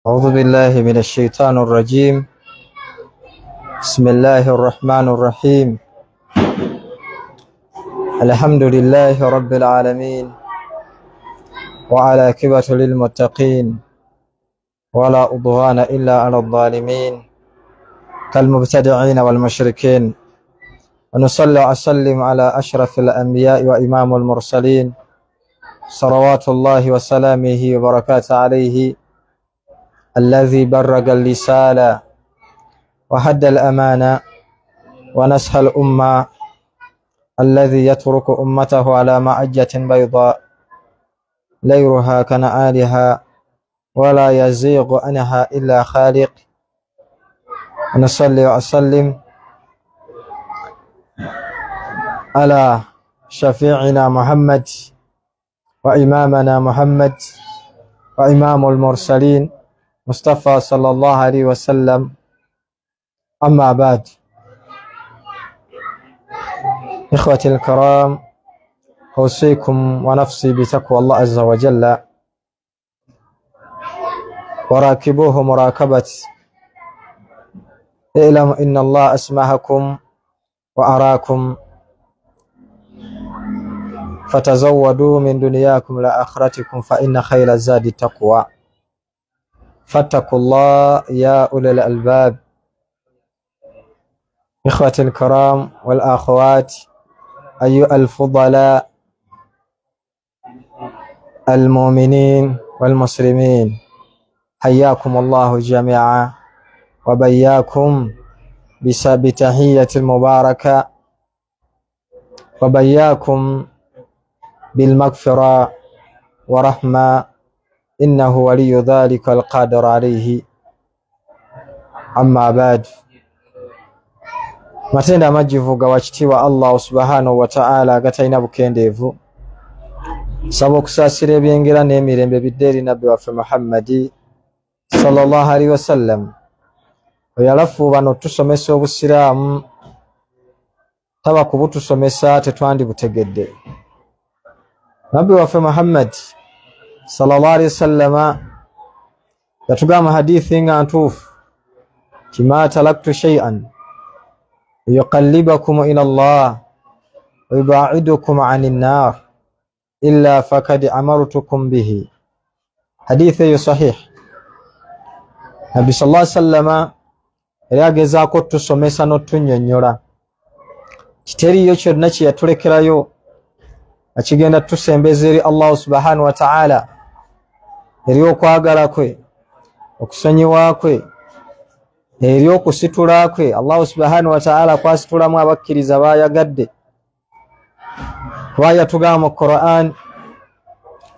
أعوذ بالله من الشيطان الرجيم. بسم الله الرحمن الرحيم. الحمد لله رب العالمين وعلى عاقبة للمتقين ولا عدوان إلا على الظالمين كالمبتدعين والمشركين، ونصلي وسلم على أشرف الأنبياء وإمام المرسلين صلوات الله وسلامه وبركاته عليه الذي برق اللسان وحد الأمانة ونصح الأمة، الذي يترك أمته على معجة بيضاء ليلها كنهارها ولا يزيغ عنها إلا خالق. ونصلي وسلم على شفيعنا محمد وإمامنا محمد وإمام المرسلين مصطفى صلى الله عليه وسلم. أما بعد، إخوتي الكرام، أوصيكم ونفسي بتقوى الله عز وجل، وراكبوه مراكبة. اعلموا إن الله أسمعكم وأراكم، فتزودوا من دنياكم لآخرتكم، فإن خير الزاد التقوى. فاتقوا الله يا أولي الألباب. إخوتي الكرام والأخوات، أيها الفضلاء المؤمنين والمسلمين، حياكم الله جميعا وبياكم بتحية المباركة، وبياكم بالمغفرة ورحمة، إنه ولي ذلك القادر عليه. أما بعد، matenda majivu gawakitiwa Allah subhanahu wa ta'ala gataina bukendevu, sabo okusasira ebyengera n'emirembe biddeeri nabbi waffe Muhammadi sallallahu alaihi wasallam. Oyalafu bano tusomesa obusiraamu, taba kubutusomesa tetwandi butegedde. Nabbi waffe Muhammad sallallahu alaihi wasallam yatugamba hadithi nga ntuufu, kima talaktu shay'an yuqallibakum ila Allah wa yubaidukum 'anil nar illa faqad amartukum bihi. Hadithi sahih. Nabi sallallahu alaihi wasallam eragezaako tusomesa n'otunnyonnyola kiteriyo kyonna kye yatulekerayo akigenda tusembeza eri Allah subhanahu wa ta'ala, eri okwagala kwe, okusonyiwa kwe, eri okusitula kwe. Allah subhanahu wa ta'ala kwasitulamu abakkiriza bayagadde, kuba yatugamba mu Qur'an,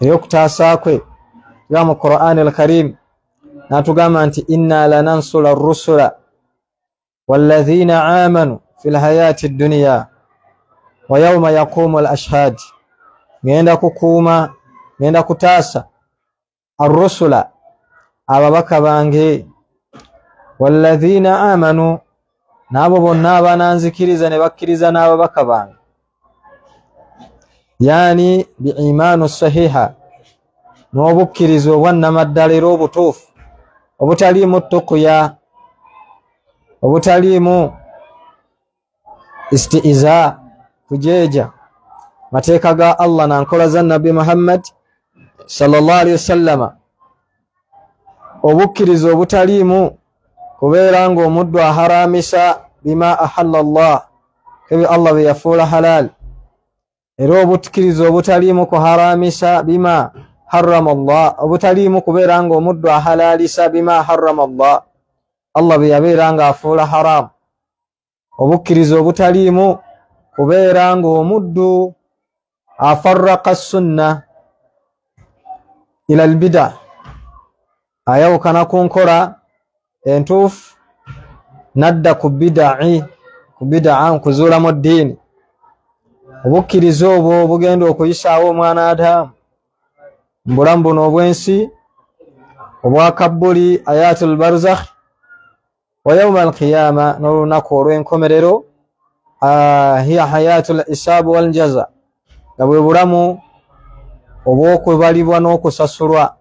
eri okutaasa kwe tugamba mu Qur'an al-Karim natugamba nti inna lanansura ar-rusula walladhina amanu fil hayati ad-dunya wa yawma yaqumu al-ashhad. Ngenda kukuuma, ngenda kutaasa ar-rusula, ababaka bange, walladhina amanu, nabo bonna abananzikiriza ne bakkiriza n'ababaka bange, yani biimanu sahiha, n'obukkiriza obwannamaddala era obutuufu, obutaliimu tuqya, obutaliimu istiiza, kujeja mateeka ga Allah na nkola za Nabi Muhammad sallallahu alaihi wasallam, obukkiriza obutaliimu kubeera nga omuddu aharamisa bima ahalla Allah, kebi Allah bye yafuula halal, era obukkiriza obutaliimu kuharamisa bima harrama Allah, obutaliimu kubeera nga omuddu ahalalisa bima harrama Allah, Allah bye yabeera nga afuula haram. Obukkiriza obutaliimu kubeera nga omuddu afarraqa sunna ila albida, ayawukana ku nkola entuufu nadda ku bidaa, nkuzuulamu ddiini. Obukkiriza obwo bugenda okuyisaawo omwana Adamu mu bulamu buno obwensi, obwa kabbuli, ayatul barzakh, wa yawma al-qiyama, n'olunaku olw'enkomerero, hiya hayatul isaabu wal jaza, nga bwe bulamu obw'okubalibwa n'okusasulwa.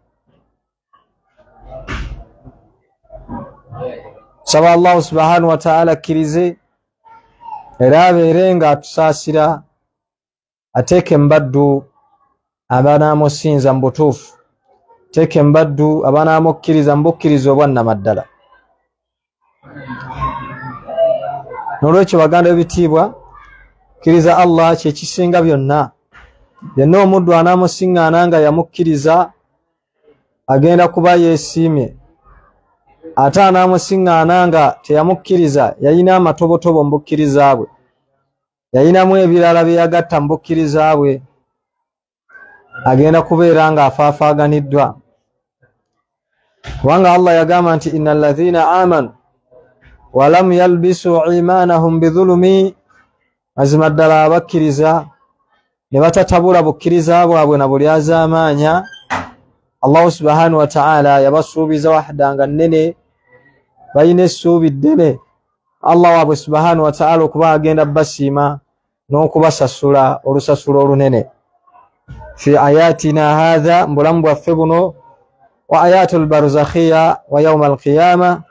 saba Allah subhanahu wa ta'ala kirize era abeerenga atusaasira ateeke mbaddu abanaamusinza mu butuufu teeke mbaddu abanaamukkiriza mu bukkiriza obwannamaddala. Nolwekyo baganda ebitiibwa kkiriza Allah kyekisinga byonna. Yenna omuddu anaamusiŋŋaana nga yamukkiriza agenda kuba yeesiimye, ate anaamusiŋŋaana nga teyamukkiriza yayina amatobotobo mu bukkiriza bwe, yayinamu ebirala bye yagatta mu bukkiriza bwe, agenda kubeera nga afaafaaganiddwa. Kubanga Allah yagamba nti inna alladhina amanu wa lam yalbisu imanahum bidhulumi, mazima ddala abakkiriza ne batatabula bukkiriza bwabwe na bulyazaamaanya, Allah subhanahu wa ta'ala yabasuubiza wahdanga nnene, bayina essuubi ddene Allah waabwe subhanahu wa ta'ala okuba agenda basiima n'okubasasula olusasula olunene. Fi ayatina hadha, mbulamu bwaffe buno, wa ayatul barzakhiya wa yawma alqiyama,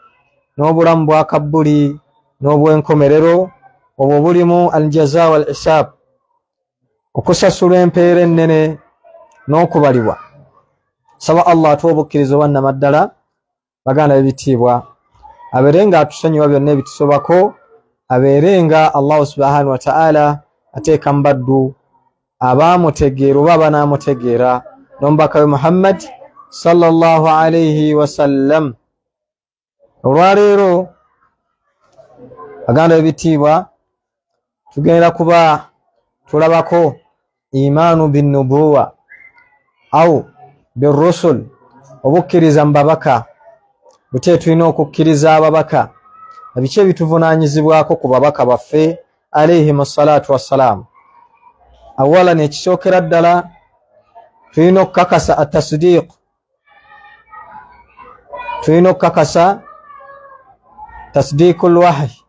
n'obulamu bwa kabbuli n'obwenkomerero obwo bulimu aljaza wal hisab, okusasula empeera ennene n'okubalibwa. Saba Allah atuwa obukkiriza obwannamaddala. Baganda ebitiibwa abeerenga atusonyiwa byonna ebitusobako, abeerenga Allah subhanahu wa ta'ala ateeka mbaddu abaamutegeera oba abanaamutegeera n'omubaka we Muhammad sallallahu alayhi wa sallam. Olwaleero baganda ebitiibwa tugenda kuba tulabako imaanu binnubuwa au birrusul, obukkiriza mu babaka. Bute tulina okukkiriza ababaka, ebiki ebituvunaanyizibwako ku babaka baffe alayhimu salaatu wassalamu. Awalan, ekisookera ddala tulina okukakasa atasdiiq, tulina okukakasa tasdiiqul wahyi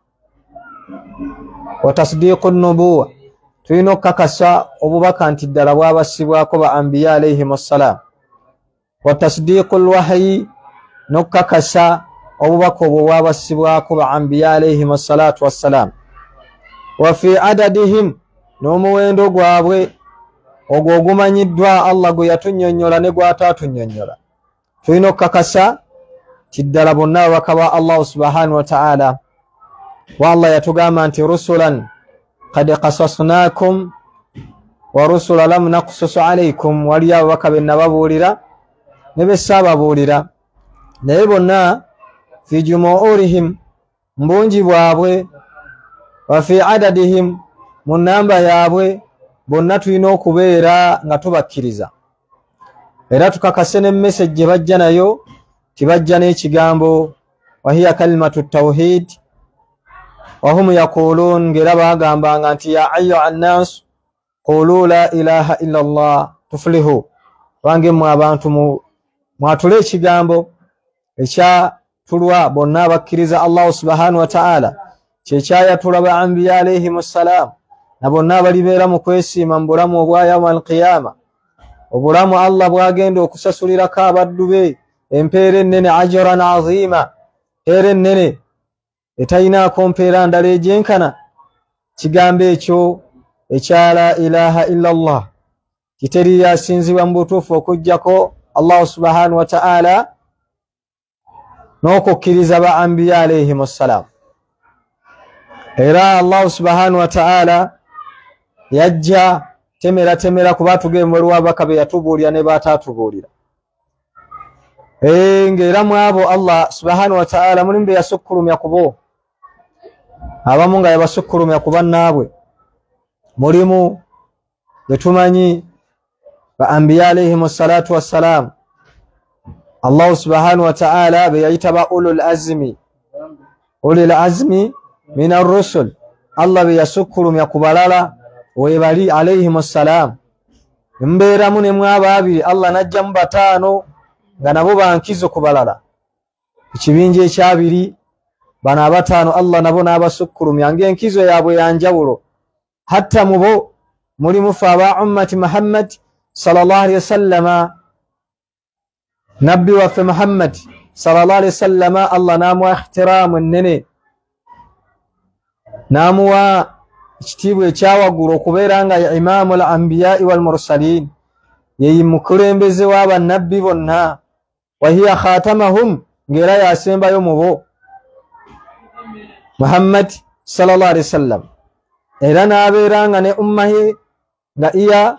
wa tasdiiqun nubuwa, tulina okukakasa obubaka nti ddala bwabasibwako ba anbiya alayhimu salaam, wa tasdiiqul wahyi n'okukakasa obubaka obwo bwabasibwako ba anbiya alayhimu salaatu wassalaam, wa fi adadihim, n'omuwendo gwabwe ogwo ogumanyiddwa Allah gwe yatunnyonnyola ne gw'ataatunnyonnyola. Tulina okukakasa ti ddala bonna ababaka ba Allah subhanahu wa ta'ala. Wa Allah yatugamba nti rusulan qad qasasnakum wa rusula lam naqsus alaykum, waliyo ababaka be nababuulira ne be saababuulira, naye bonna fi jumuurihim, mbungi bwabwe, wa fi adadihim, mu nnamba yaabwe, bonna tulina okubeera nga tubakkiriza. Era tukakase ne message gye bajja nayo, tibajja n'ekigambo wa hiya kalimatu tawhid wa hum yaqulun, ng'era baagambanga nti ya ayyuha nnaas qulu la ilaha illa Allah tuflihu. Bange mmwe abantu mwatule ekigambo ekyatulwa bonna abakkiriza Allah subhanahu wa ta'ala, kyekyayatula ba anbiya alayhimu salaam, na bonna abalibeera mu kwesiima mu bulamu obwa yawma alqiyama, obulamu Allah bwagenda okusasulirako abaddu be empeera ennene, ajran azima, empeera ennene etayinaako mpeera ndala egyenkana. Kigambo ekyo ekya la ilaha illa Allah, kiteri yasinzibwa mu butuufu okuggyako Allah subhanahu wa ta'ala, n'okukkiriza ba anbiya alayhimu salaam. Era Allah subhanahu wa ta'ala yajja temera kuba tugenda waliwo ababaka be yatubuulira ne baataatubuulira. Ng'era mu abo Allah subhanahu wa ta'ala mulimu be yasukkulumya ku bo, abamu nga yabasukkulumya ku bannaabwe. Mulimu be tumanyi ba anbiya alayhimu salaatu wassalaam, Allah subhanahu wa ta'ala be yayita ba ulul azmi min ar-rusul, Allah be yasukkulumya ku balala webali alayhimu salaam. Mbeeramu ne mwaba abiri, Allah najjamu bataano nga nabo bankizo ku balala. Ekibinja ekyabiri, bano abataano Allah nabo n'abasukkulumya ng'enkizo yaabwe yanjawulo. Hatta mu bo mulimu fe aba ummati Muhammad sallallahu alayhi wasallama, nabbi waffe Muhammad sallallahu alaihi wasallam Allah namu ihtiramu nene namu wa kitibwe kyawaguro kuberanga ya imamul anbiya wal mursalin yeyi mukulembeze waba nabbi bonna wa hiya khatamahum ngera yasemba yo mubo Muhammad sallallahu alaihi wasallam era naberanga ne ummahi nga iya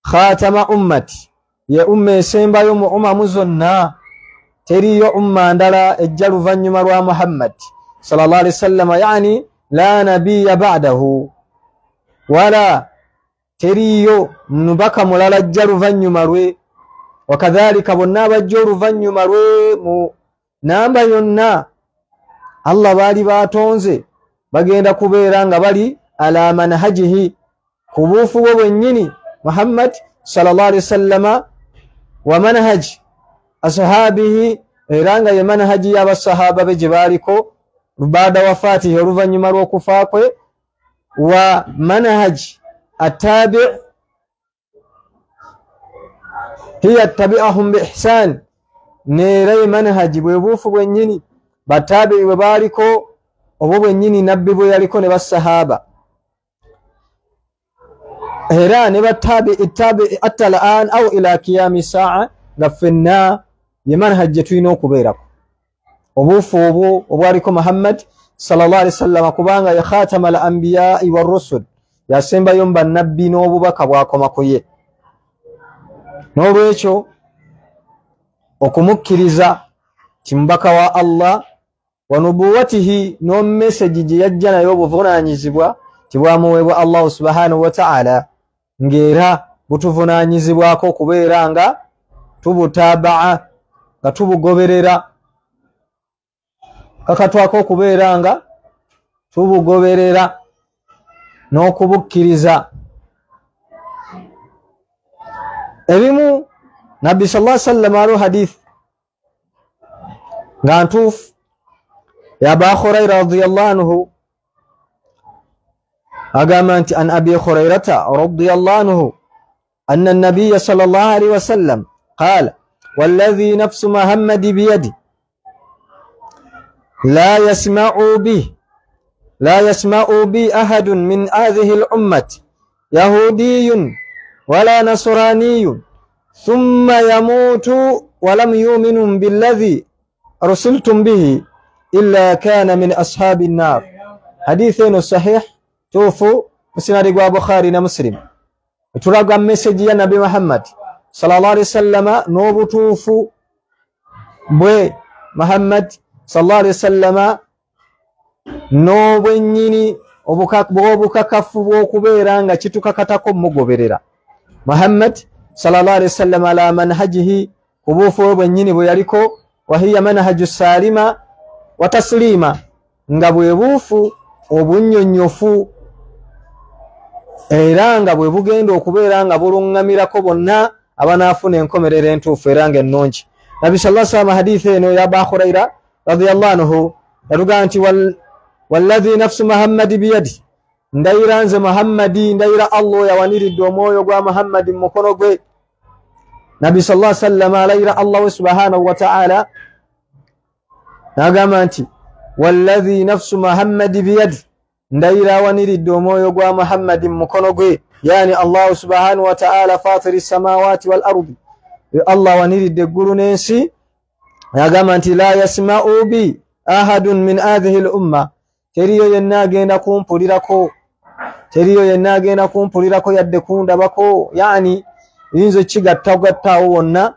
khatama ummati ye umme semba yo mu umamu zonna teriyo umma ndala ejjalu vanyuma lwa Muhammad sallallahu alaihi wasallam yani la nabiyya ba'dahu wala teriyo nubaka mulala ejjalu vanyuma lwe wakadhalika bonna bajjalu vanyuma lwe mu namba yonna Allah bali batonze bagenda kubeera nga bali ala manhajihi kubufu bwo bwennyini Muhammad sallallahu alaihi wasallama wa manhaj ashabihi eranga ye manhaji y'abasahaba be jibaliko baada wafatihi oluvanyuma lw'okufa kwe wa manhaj attabi' hiya tabi'ahum bi ihsan nere manhaji bwe bufu bwennyini batabi bwe baliko obwo bwennyini nabbi bwe yaliko ne basahaba era ne batabi ittabi attalan au ila qiyami saa gafenna yeman hajje tuino kubeerako obufu obwo obwaliko Muhammad sallallahu alaihi wasallam kubanga ya khatamal anbiya war rusul yasemba yomba nabbi n'obubaka bwakoma kuye n'olwekyo okumukkiriza timbaka wa Allah wa nubuwatihi no message je yajja nayo obuvunanyizibwa tibwamuwebwa Allah subhanahu wa ta'ala ngera butuvunanyizibwako kubeera nga tubutabaa nga tubugoberera kakatwako kubeera nga tubugoberera n'okubukkiriza ebimu Nabi sallallahu alaihi wasallam aro hadith nga ntuufu ya Aba Hurayra radiyallahu anhu أقامت عن أبي هريرة رضي الله عنه أن النبي صلى الله عليه وسلم قال والذي نفس محمد بيده لا يسمع بي أحد من هذه الأمة يهودي ولا نصراني ثم يموت ولم يؤمن بالذي أرسلتم به إلا كان من أصحاب النار حديثين صحيح توفو مسند البخاري ومسلم تراغا مسج يا نبي محمد صلى الله عليه وسلم نوبو توفو بwe Muhammad sallallahu alaihi wasallam nobwenyini obukakafu bw'okubeera nga kitukakatako mugoberera Muhammad sallallahu alaihi wasallam ala manhajihi kubufu bwenyini bwe yaliko wa hiya manhaju salima wa taslima nga bwe bufu obunyonyofu era nga bwe bugenda okubeera nga bulungamirako bonna abanaafuna enkomerero entuufu era nga ennungi Nabi sallallahu alaihi wasallam hadithi eno ya Aba Hurayra radiyallahu anhu yaluga nti walladhi nafsu Muhammadi biyadi ndayira nze Muhammadi ndayira Allah yawaniridde omwoyo gwa Muhammadi mukono gwe Nabi sallallahu alaihi wasallam alayira Allah subhanahu wa ta'ala nagamba nti walladhi nafsu Muhammadi biyadi ndayira waniridde omwoyo gwa Muhammadi mukono gwe yani Allah subhanahu wa ta'ala fatiri samawati wal ardi Allah waniridde eggulu n'ensi yagamba nti la yasma'u bi ahadun min hadhihi al umma teriyo yenna agenda kumpulirako yadde kundabako yani yinzo kigattagattawo wonna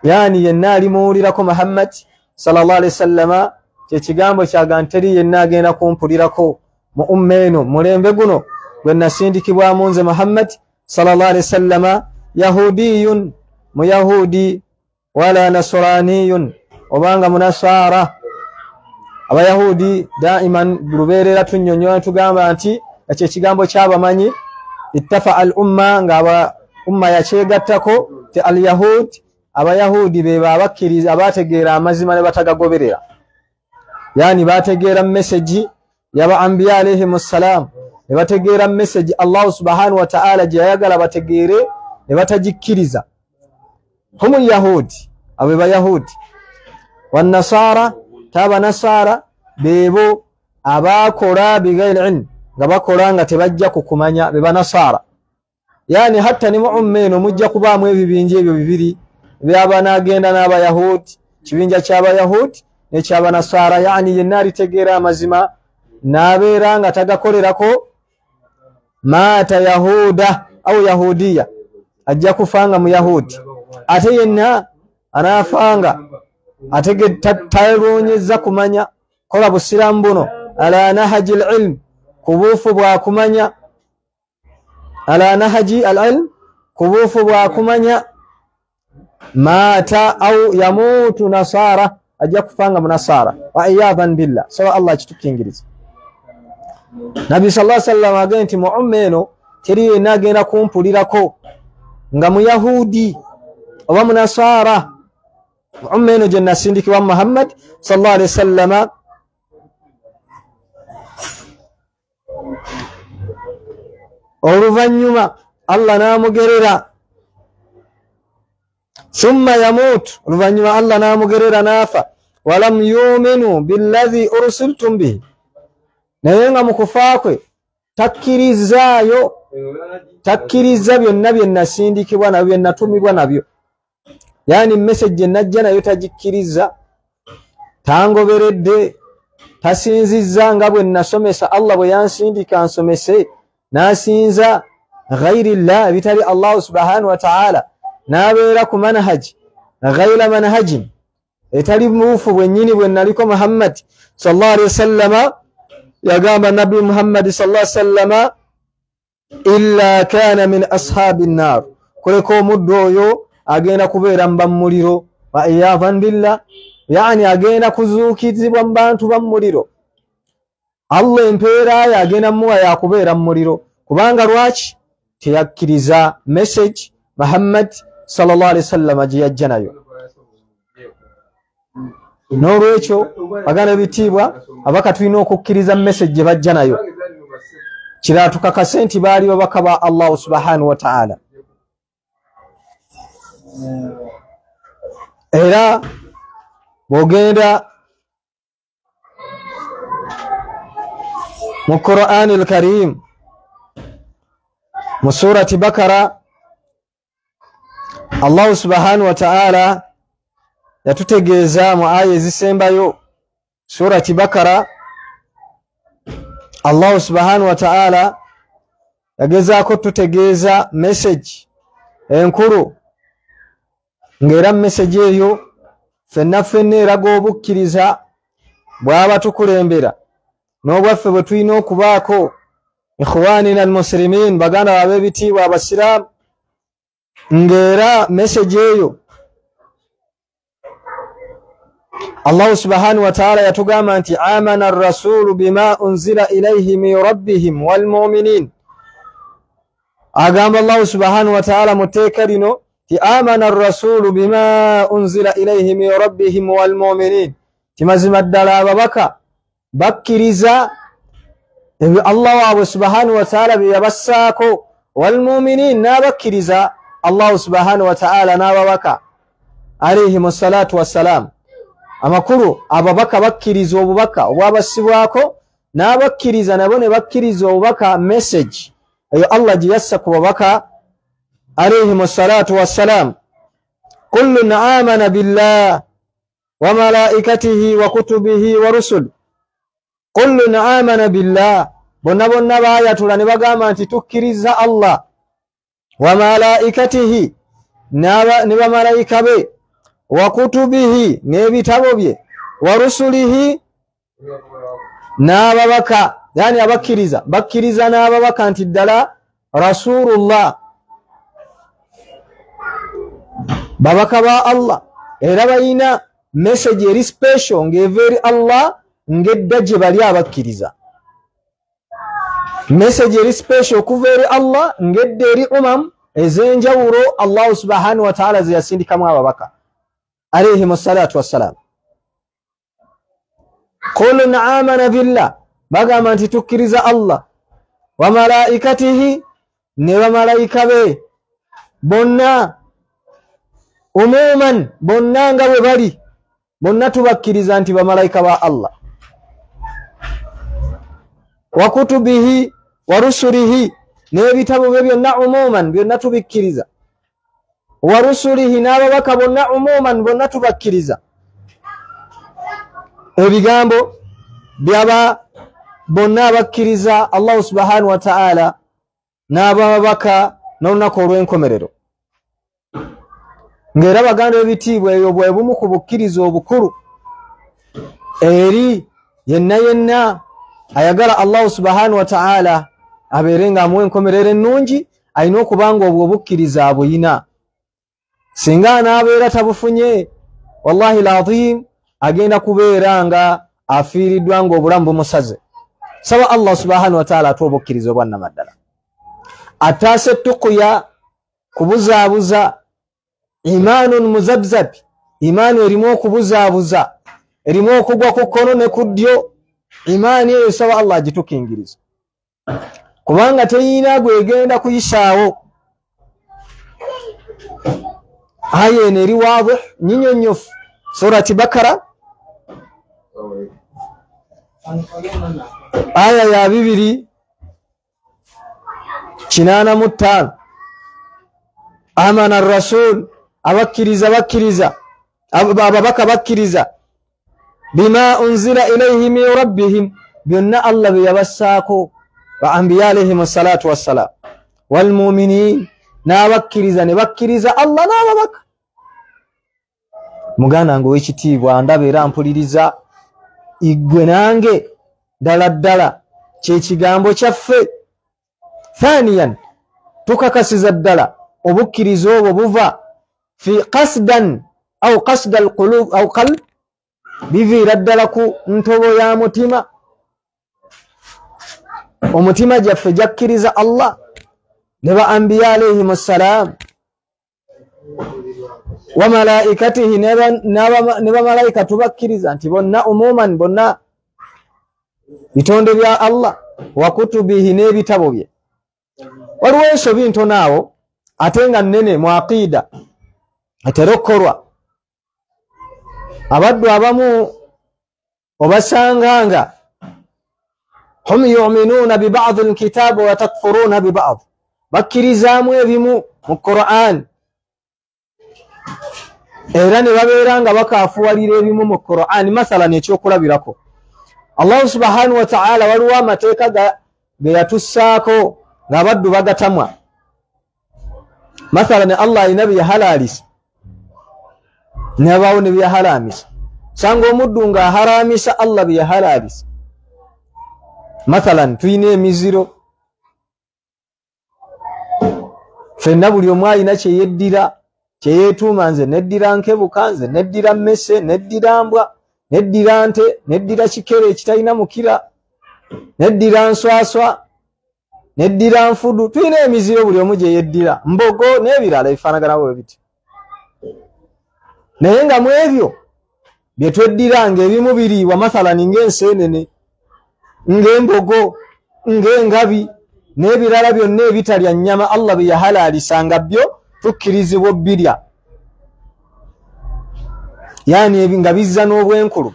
yani yenna alimuwulirako Muhammad sallallahu alaihi wasallama kyekigambo kyaga nteri yenna agenda kumpulirako mu umma eno mulembe guno gwe nasindikibwamu nze Muhammad sallallahu alaihi wasallama yahudiyun muyahudi wala nasraniyun obanga munasara abayahudi daiman lubeerera tunyonyola tugamba nti ekyo ekigambo kyabamanyi ittafa al umma nga umma yakyegattako ti al yahud abayahudi be babakkiriza abategeera amazima ne batagagoberera yani bategeera message yaba anbiya alayhimus salam ne bategeera message Allah subhanahu wa ta'ala gye yayagala bategeere ne batagikkiriza humu yahudi abo bayahudi wannasara taba nasara bebo abakola bighairi ilm nga bakola nga tebajja kukumanya beba nasara yani hatta ni mu'mino mujja kubaamu ebibinja ebyo bibiri byabana agenda n'abayahudi kibinja ky'abayahudi ne ky'abanasara yani yenali tegeera amazima n'abeera nga tagakolerako mata yahuda au yahudiya ajja kufanga mu yahudi ate yenna anafanga atege tayironyeza kumanya kola busiramu buno ala nahaji al-ilm kubufu bwa kumanya ala nahaji al-ilm kubufu bwa kumanya mata au yamutu nasara ajja kufanga munasara wa iyadhan billah sawa Allah kitukingiriza Nabi sallallahu alaihi wasallam agenti mu'mino teri nagenda kumpulirako nga muyahudi oba munasara mu'mino jenna sindiki wa Muhammad sallallahu alaihi wasallam oluvanyuma Allah namugerera thumma yamut oluvanyuma Allah namugerera nafa walam yu'minu billadhi ursiltum bihi naye nga mukufaakwe takkiriza byonna bye nasindikibwa nabyo bye natumibwa nabyo yani message najja nayo tagikkiriza tangoberedde tasinzizza nga bwe nasomesa Allah bwe yansindika nsomese nasinza ghairi llah bitali Allah subhanahu wa ta'ala nabeera ku manhaji ghaira manhajin etali muufu bwennyini bwe naliko Muhammad sallallahu alaihi wasallam yagamba Nabi Muhammad sallallahu alaihi wasallam illa kana min ashabin nar kuleko muddo oyo agenda kubeera mbamuliro wa iyadhan billah yani agenda kuzuukizibwa mbantu bamuliro Allah empeera agenda muwa yakubeera mumuliro kubanga lwaki teyakkiriza message Muhammad sallallahu alaihi wasallam giyajja nayo n'olwekyo bagana bitibwa abaka tulina okukkiriza message gye bajja nayo kira tukakase nti baali babaka ba Allah subhanahu wa ta'ala era bogenda mu Qur'an al-Karim mu surati Bakara Allah subhanahu wa ta'ala yatutegeeza mu aya ezisembayo surati Bakara Allah subhanahu wa ta'ala yagezaako tutegeeza message enkulu ngera message eyo fenna eraga obukkiriza bwaba tukulembera n'obwaffe bwe tulina okubaako ikhwanina almuslimin baganda bab'ebitiibwa abasiraamu ngera message eyo Allah subhanahu wa ta'ala yatugamba nti amana ar-rasulu bima unzila ilayhi min rabbihim wal mu'minin agamba Allah subhanahu wa ta'ala muteeka lino ti amana ar-rasulu bima unzila ilayhi min rabbihim wal mu'minin timazima ddala ababaka bakkiriza ebyo Allah waabwe subhanahu wa ta'ala bye yabassaako wal mu'minin n'abakkiriza Allah subhanahu wa ta'ala n'ababaka alayhimu salatu wassalam amakulu ababaka bakkiriza obubaka obwabasibwako n'abakkiriza nabo ne bakkiriza obubaka message eyo Allah gye yassa ku babaka alayhimu salatu wassalam kullun amana billah wa malaikatihi wa kutubihi wa rusul kullun amana billah bonna bonna baayatula ne bagamba nti tukkiriza Allah wa malaikatihi ne bamalayika be wa kutubihi n'ebitabo bye wa rusulihi n'ababaka yani abakkiriza bakkiriza n'ababaka nti ddala rasulullah babaka ba Allah era balina message eri special ng'eva eri Allah ng'edda gye bali abakkiriza message eri special okuva eri Allah ng'edda eri ez'enjawulo Allah subhanahu wa ta'ala ze yasindikamu ababaka alayhimu salatu wassalam qulun amana billah bagamba nti tukkiriza Allah wa malaikatihi ne bamalayika be bonna umuman bonna nga bwe bali bonna tubakkiriza nti bamalayika ba Allah. Wa kutubihi wa rusulihi, n'ebitabo bye byonna umuman byonna tubikkiriza. Wa rusulihi, n'ababaka bonna umuman bonna tubakkiriza. Ebigambo byaba bonna abakkiriza Allah subhanahu wa ta'ala n'ababaka n'olunaku olw'enkomerero. Ng'era baganda ebitiibwa eyo bwe bumu ku bukkiriza obukulu eri yenna ayagala Allah subhanahu wa ta'ala abeerenga amuwa enkomerero ennungi, alina okubanga obwo bukkiriza abuyina. Singa anaabeera tabufunye, wallahi lazim agenda kubeera nga afiiriddwa ng'obulamu bumusaze. Saba Allah subhanahu wa ta'ala atuwa obukkiriza obwannamaddala. Ataase tuqya, kubuzaabuza, imaanun muzabzab, imaani erimu okubuzaabuza, erimu okugwa ku kkono ne ku ddyo. Imaani eyo saba Allah agitukingiriza, kubanga teyina gwegenda kuyisaawo. Aya eno eri waadih nyinyonyofu, surati Bakara aya ya 285. Amana ar-rasul, abakkiriza ababaka bakkiriza bima unzila ilayhi min rabbihim, byonna Allah bye yabassaako ba anbiya alayhim assalatu wassalam. Wal mu'minin, n'abakkiriza ne bakkiriza Allah n'ababaka. Muganda ngo w'ekitiibwa ndaba era mpuliriza igwe nange ddala kye kigambo kyaffe. Thaniyan, tukakasiza ddala obukkiriza obwo buva fi qasdan aw qasda alqulub aw qalb, biviira ddala ku ntobo ya mutima. Omutima gyaffe gyakkiriza Allah ne ba anbiya alayhim assalam, wa malaikatihi, ne bamalayika tubakkiriza nti bonna umuman bonna bitonde bya Allah. Wa kutubihi, n'ebitabo bye. Waliwo ensobi ntono awo ate nga nnene mu aqida atera okukolwa. Abaddu abamu obasanganga hum yu'minuuna bi ba'di alkitaabi wa takfuruuna bi ba'd, bakkirizaamu ebimu mu Qur'an era ne babeera nga bakaafuwalira ebimu mu Qur'an. Mathalan, ekyokulabirako, Allah subhanahu wa ta'ala waliwo amateeka ge yatussaako ng'abaddu bagatamwa. Mathalan, Allah alina bye yahalalisa n'abaawo ne bye yaharamisa. Sanga omuddu ng'aharamisa Allah bye yahalalisa. Mathalan, tuyina emiziro, ffenna buli omu alina kye yeddira, kye yeetuuma. Nze neddira nkebuka, nze neddira mmese, neddira mbwa, neddira nte, neddira kikere ekitalina mukira, neddira nswaswa, neddira nfudu. Tuyina emiziro buli omu gye yeddira, mbogo n'ebirala ebifaanagana bwe biti. Naye nga mu ebyo bye tweddira ng'ebimu biriibwa, mathalani ng'enseenene, ng'embogo, ng'engabi n'ebirala byonna ebitalya nnyama Allah bye yahalaalisa nga byo tukkirizibwa obbirya, yaani nga bizza n'obwenkulu.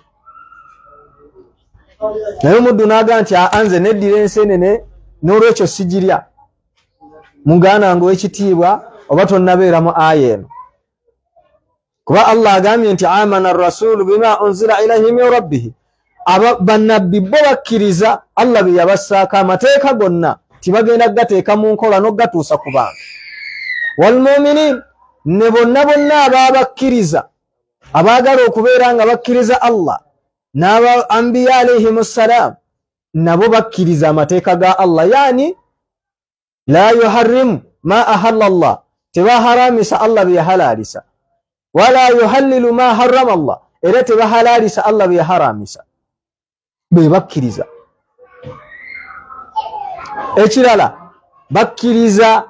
Naye omuddu n'aga nti nze neddira enseenene n'olwekyo sigirya. Muganda ngo w'ekitiibwa oba tonnabeera mu aya eno, kuba Allah agambye nti amana ar-rasulu bima unzila ilayhi min rabbih, bannabbi bo bakkiriza Allah bye yabassaako amateeka gonna tibagenda gateeka mu nkola n'ogatuusa ku bantu. Wal mu'minin, ne bonna ababakkiriza abaagala okubeera nga bakkiriza Allah n'aba anbiya alayhim assalam, nabo bakkiriza amateeka ga Allah. Yani la yuharrimu ma ahalla Allah, tebaharamisa Allah bye yahalalisa, wala yuhallilu ma harrama Allah, era tebahalalisa Allah bye yaharamisa. Be bakkiriza. Ekirala, bakkiriza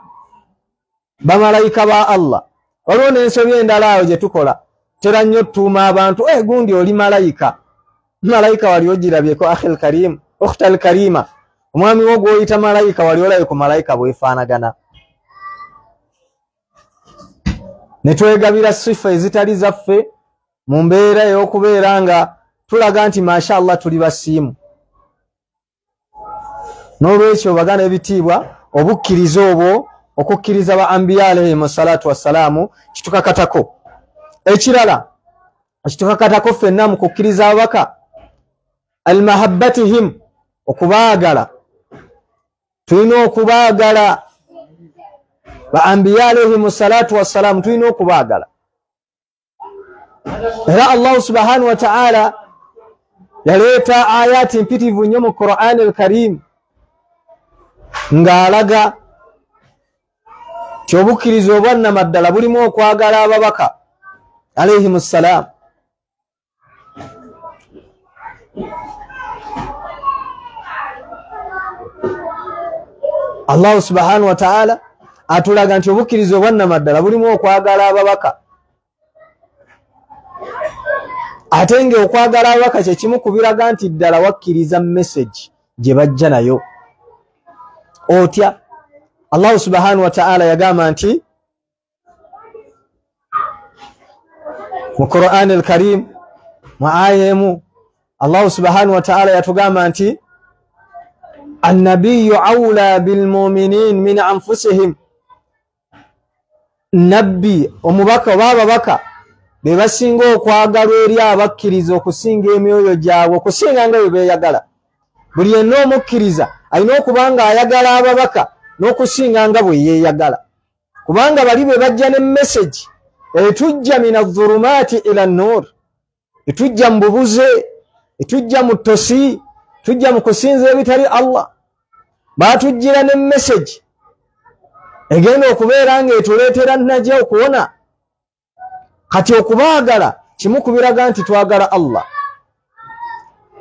bamalayika ba Allah. Waliwo n'ensobi endala awo gye tukola, tera nnyo tuuma abantu, gundi oli malayika. Malayika wali ogirabyeko, akhil karim, ukhtal karima, omwami wo gw'oyita malayika wali olabe ku malayika bwefaanagana. Ne twegabira sifa ezitali zaffe mu mbeera y'okubeera nga tulaga nti masha Allah tuli basiimu. N'olwekyo baganda ebitiibwa obukkiriza obwo okukkiriza ba anbiya alayhimu salatu wassalaamu kitukakatako. Ekirala kitukakatako ffenna mu kukkiriza ababaka almahabbatihim okubaagala. Tulina okubaagala ba anbiya alayhimu salatu wassalaamu, tulina okubaagala. Era Allah subhanahu wa ta'ala yaleeta ayati mpitivu nnyo mu Qur'an al-Karim ng'alaga kyobukkiriza obwannamaddala bulimu okwagala ababaka alayhimu salaam. Allah subhanahu wa ta'ala atulaga nti obukkiriza obwannamaddala bulimu okwagala ababaka. Ate nga okwagala ababaka kye kimu ku biraga nti ddala wakkiriza message gye bajja nayo. Otya Allah subhanahu wa ta'ala yagamba nti mu Qur'an al-Karim mu ayemu Allah subhanahu wa ta'ala yatugamba nti annabiyyu awla bil mu'minin min anfusihim. Nabbi omubaka w'ababaka be basinga okwagalwa eri abakkiriza okusinga emyoyo gyabwe, okusinga nga bwe beeyagala. Buli yenna omukkiriza alina okuba nga ayagala ababaka n'okusinga nga bwe yeeyagala, kubanga bali be bajja ne message etujja mina dhulumaati ila nur, etujja mu bubuze, etujja mu ttosi, tujja mu kusinza ebitali Allah. Baatujjira ne message egenda okubeera nga etuleetera najja okuwona. Kati okubaagala kimu ku biraga nti twagala Allah.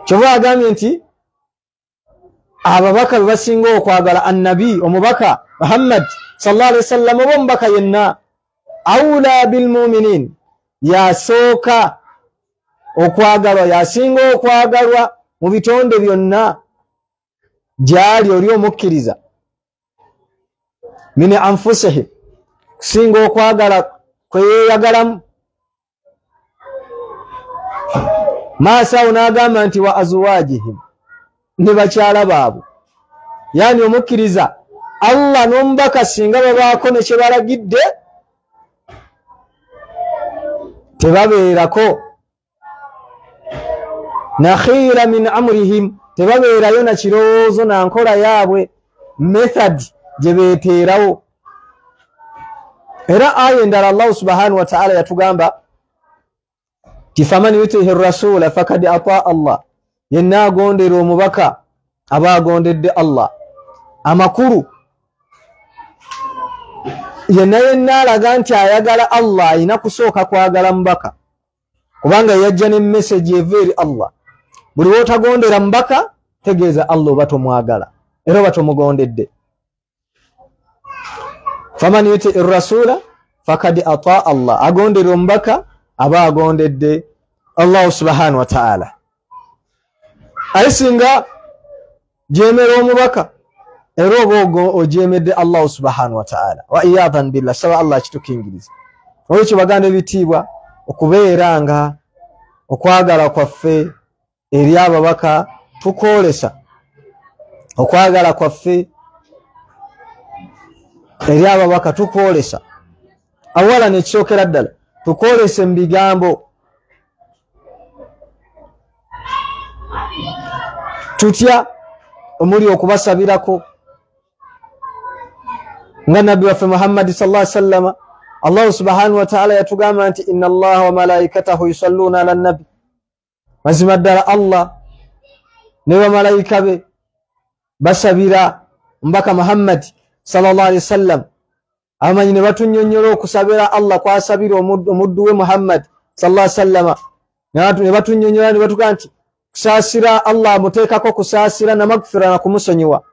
Kyova agambye nti ababaka be basinga okwagala annabi omubaka Muhammad sallallahu alaihi wasallam oba omubaka yenna awla bil mu'minin, yasooka okwagalwa, yasinga okwagalwa mu bitonde byonna gyali oli omukkiriza. Min anfusihi, kusinga okwagala kwe yeeyagalamu. Maasawo n'agamba nti wa azwajihim, ne bakyala baabwe. Yani omukkiriza Allah n'omubaka singa babaako ne kye balagidde tebabeerako nakhiira min amrihim, tebabeerayo na kirowoozo na nkola yaabwe, method gye beeteerawo. Era aya endala Allah subhanahu wa ta'ala yatugamba ti faman yutihi rasula fakad ata Allah, yenna agondera omubaka aba agondedde Allah. Amakulu yenna alaga nti ayagala Allah ayina kusooka kwagala mubaka, kubanga yajja ne message eva eri Allah. Buli wotagondera mubaka tegeeza Allah oba tomwagala era oba tomugondedde. Faman yutihi rasula fakad ata Allah, agondera omubaka aba agondedde Allah subhanahu wa ta'ala. Ayisinga jemera omubaka era oba ojemedde Allah subhanahu wa ta'ala. Wa iyadhan billah, saba Allah kitukingiriza. Olwekyo baganda ebitiibwa okubeera nga okwagala kwaffe eri ababaka tukwolesa, okwagala kwaffe eri ababaka tukwolesa. Awala nekisookera ddala tukwolese mu bigambo. Tutya omuli okubasabirako nga nabbi waffe Muhammad sallallahu alaihi wasallam. Allah subhanahu wa ta'ala yatugamba nti inna Allah wa malaikatahu yusalluna ala nabi, mazima ddala Allah ne bamalayika be basabira mbaka Muhammad sallallahu alaihi wasallam. Amanyi ne batunyonnyola okusabira Allah kwasabira omuddu we Muhammad sallallahu alaihi wasallam, ne batunyonnyola ne batuga nti kusaasira Allah muteekako kusaasira na magfira na kumusonyiwa,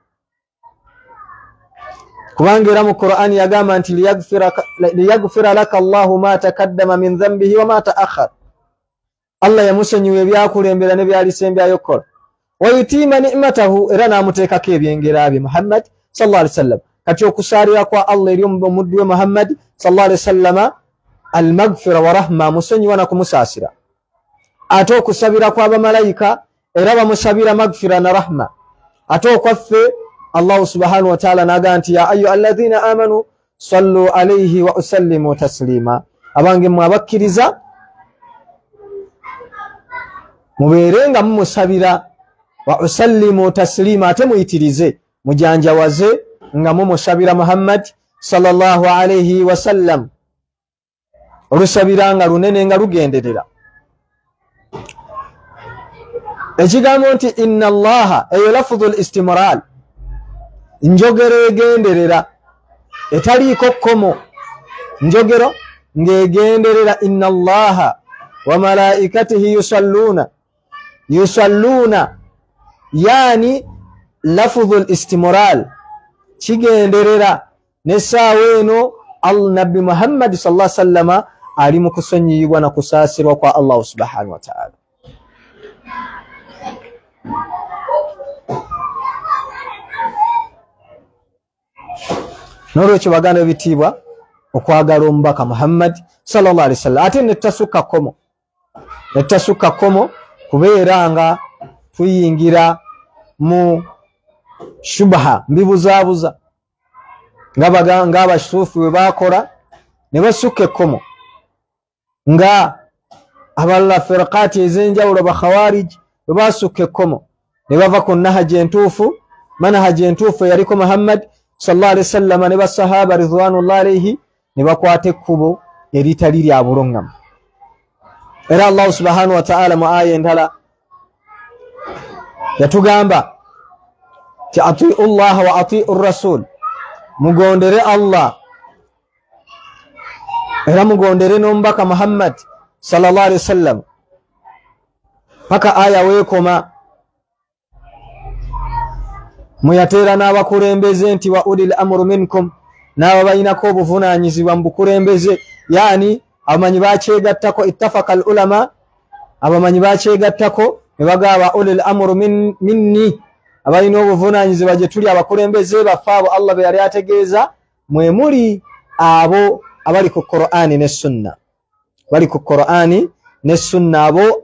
kubanga era mu Qur'an yagamba nti liyaghfira laka Allahu ma takaddama min dhanbihi wa ma ta'akhkhar. Allah yamusonyiwa ebyakulembera ne byalisembyayo kola. Wa yutima ni'matahu, era namuteekako ebyengera bye Muhammad sallallahu alaihi wasallam. Kati okusaalira kwa Allah eri omuddu we Muhammad sallallahu alaihi wasallam al-maghfira wa rahma, musonyiwa na kumusaasira. ate okusabira kw'abamalayika era bamusabira magfira na rahma. Ate okwaffe Allah subhanahu wa ta'ala naga nti ya ayyuha alladhina amanu sallu alayhi wa usallimu taslima. Abange mwabakkiriza muberenga mumusabira wa usallimu taslima, ate muyitirize mujanjawaze nga mumusabira Muhammad sallallahu alayhi wa sallam. Olusabira nga lunene nga lugenderera. Ekigambo nti inna allaha eyo lafudhul istimral, njogero egenderera etaliiko kkomo, njogero ng'egenderera. Inna allaha wa malaikatihi yusalluna yani lafudhul istimral kigenderera n'essaawa eno Nabi Muhammad sallallahu alaihi wasallam ali mu kusonyiyibwa na kusaasirwa kwa Allah subhanahu wa ta'ala. N'olwekyo baganda ebitiibwa okwagala omubaka Muhammad sallallahu alaihi wasallam. Ate netasukka komo kubeera nga tuyingira mu shubha mbibuzaabuza nga abasuufi bwe bakola ne basukka ekkomo, nga abalala firqaati ez'enjawulo bakhawarij bwe basukka ekkomo ne bava ku nahaji entuufu, manhaji entuufu eyaliko Muhammad sallallahu alaihi wasallam ne basahaba ridwanullahi alayhi ne bakwata ekkubo eritali lya bulungamu. Era Allah subhanahu wa ta'ala mu aya endala yatugamba ti atiu Allah wa atiu rasul, mugondere Allah era mugondere n'omubaka Muhammad sallallahu alaihi wasallam. Paka aya weekoma muyateera n'abakulembeze nti wa ulil amru minkum, n'abo balinako obuvunaanyizibwa mu bukulembeze, yani abamanyi bakyegattako. Ittafaqa al ulama, abamanyi bakyegattako ne bagaba ulil amru minni, abalina obuvunaanyizibwa gye tuli abakulembeze baffe abo Allah be yali ategeeza mwe muli abo abali ku Qur'ani ne Sunna, bali ku Qur'ani ne Sunna. Abo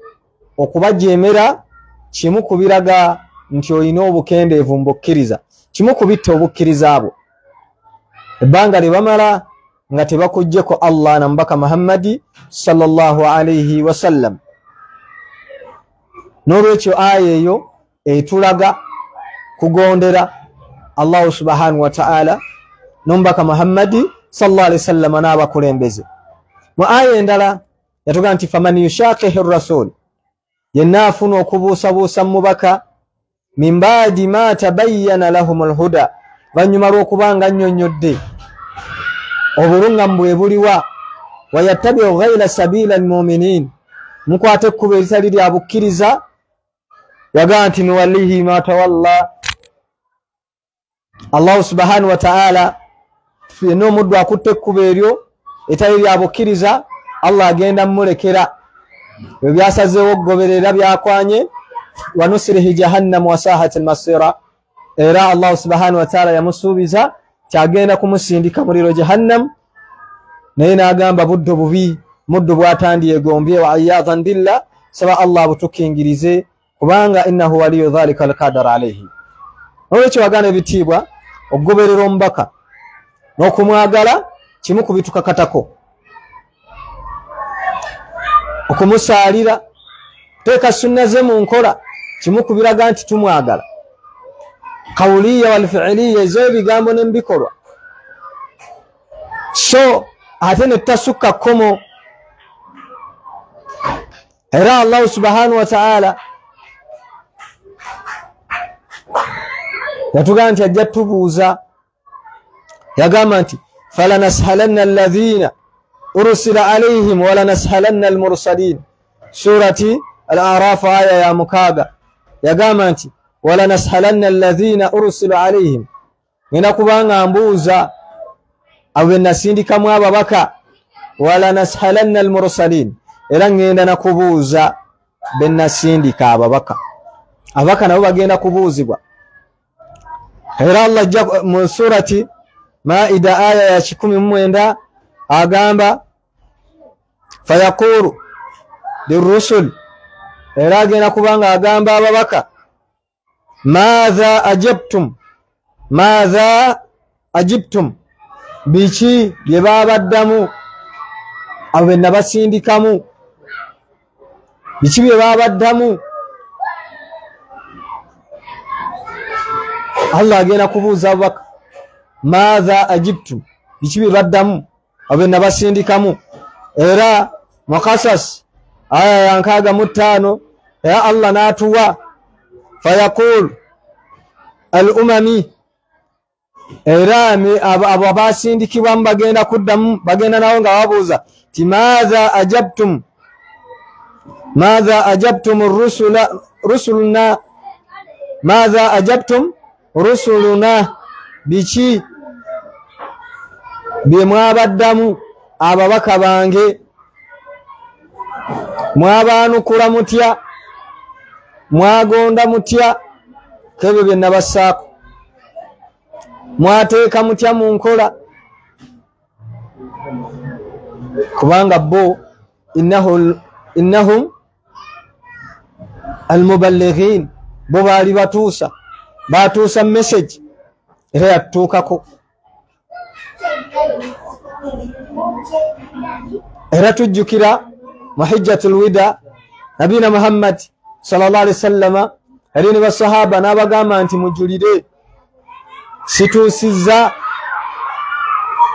okubajeemera kimu kubiraga nti olina obukendeevu mbukkiriza, kimu kubitta obukkiriza abo. Ebbanga lye bamala nga tebakuggyeko Allah na mubaka Muhammadi sallallahu alayhi wasallam. N'olwekyo aya eyo etulaga kugondera Allah subhanahu wa ta'ala n'omubaka Muhammadi sallallahu alayhi wasallam n'abakulembeze. Mu aya endala yatugamba nti faman yushaqihi rasul, yenna afuna okubuusabuusa mubaka min baadi ma tabayyana lahumul huda, banyuma lw'okubanga annyonnyodde obulungamu bwe buliwa, wayattabi'u ghayra sabila almu'minin, mukwate ekkubo eritali lya bukkiriza. Yagamba nti nuwallihi ma tawalla. Allah subhanahu wa ta'ala fenna omuddu akutte ekkubo eryo etali lya bukkiriza, Allah agenda mmulekera ebyo byasazeewo okugoberera byakwanye. Wanusirihi jahannam wasahat almasira, era Allah subhanahu wa ta'ala yamusuubiza kyagenda kumusindika muliro jahannam, naye n'agamba buddo bubi muddu bwatandiyegombye. Wa ayadhan billah, saba Allah butukingirize kubanga innahu waliyu dhalika alqadar alayhi. Olwekyo baganda ebitiibwa okugoberera omubaka n'okumwagala kimu kubitukakatako, okumusaalira teeka sunna ze mu nkola kimu kubiraga nti tumwagala. Qawliya wal fi'liya ez'ebigambo n'ebikolwa. So ate ne tasukka kkomo. Era Allah subhanahu wa ta'ala yatugamba nti ajja tubuuza, yagamba nti falanashalanna alladhina ursila alayhim walanashalanna almursalin. Surati al-A'raf aya ya mukaaga yagamba nti walanashalanna alladhina ursila alayhim, ngenda kubanga mbuuza abo be nasindikamu ababaka. Walanashalanna almursalin, era ngenda nakubuuza be nasindika ababaka. Ababaka nabo bagenda kubuuzibwa. Era Allah mu surati Maida aya ya 19 agamba fayaqulu lirusul era agenda kubanga agamba ababaka madha ajabtum biki bye babaddamu abo be nabasindikamu biki bye babaddamu Allah agenda kubuuza ababaka madha ajibtum biki bye baddamu abo be nabasindikamu era muqasas aya yankaaga mu 5 ya Allah natuwa fayaqul al-umami era abo basindikibwa bagenda kuddamu bagenda nawo nga babuuza ti madha ajabtum rusuluna madha ajabtum rusuluna biki bye mwabaddamu ababaka bange mwabaanukula mutya mwagonda mutya kebyo bye nabassaako mwateeka mutya mu nkola kubanga bo innahum almuballighin bo baali batuusa message era yatuukako era tujjukira muhijjatul wida nabina Muhammad sallallahu alaihi wasallam ali ne basahaba n'abagamba nti mujulire situsiza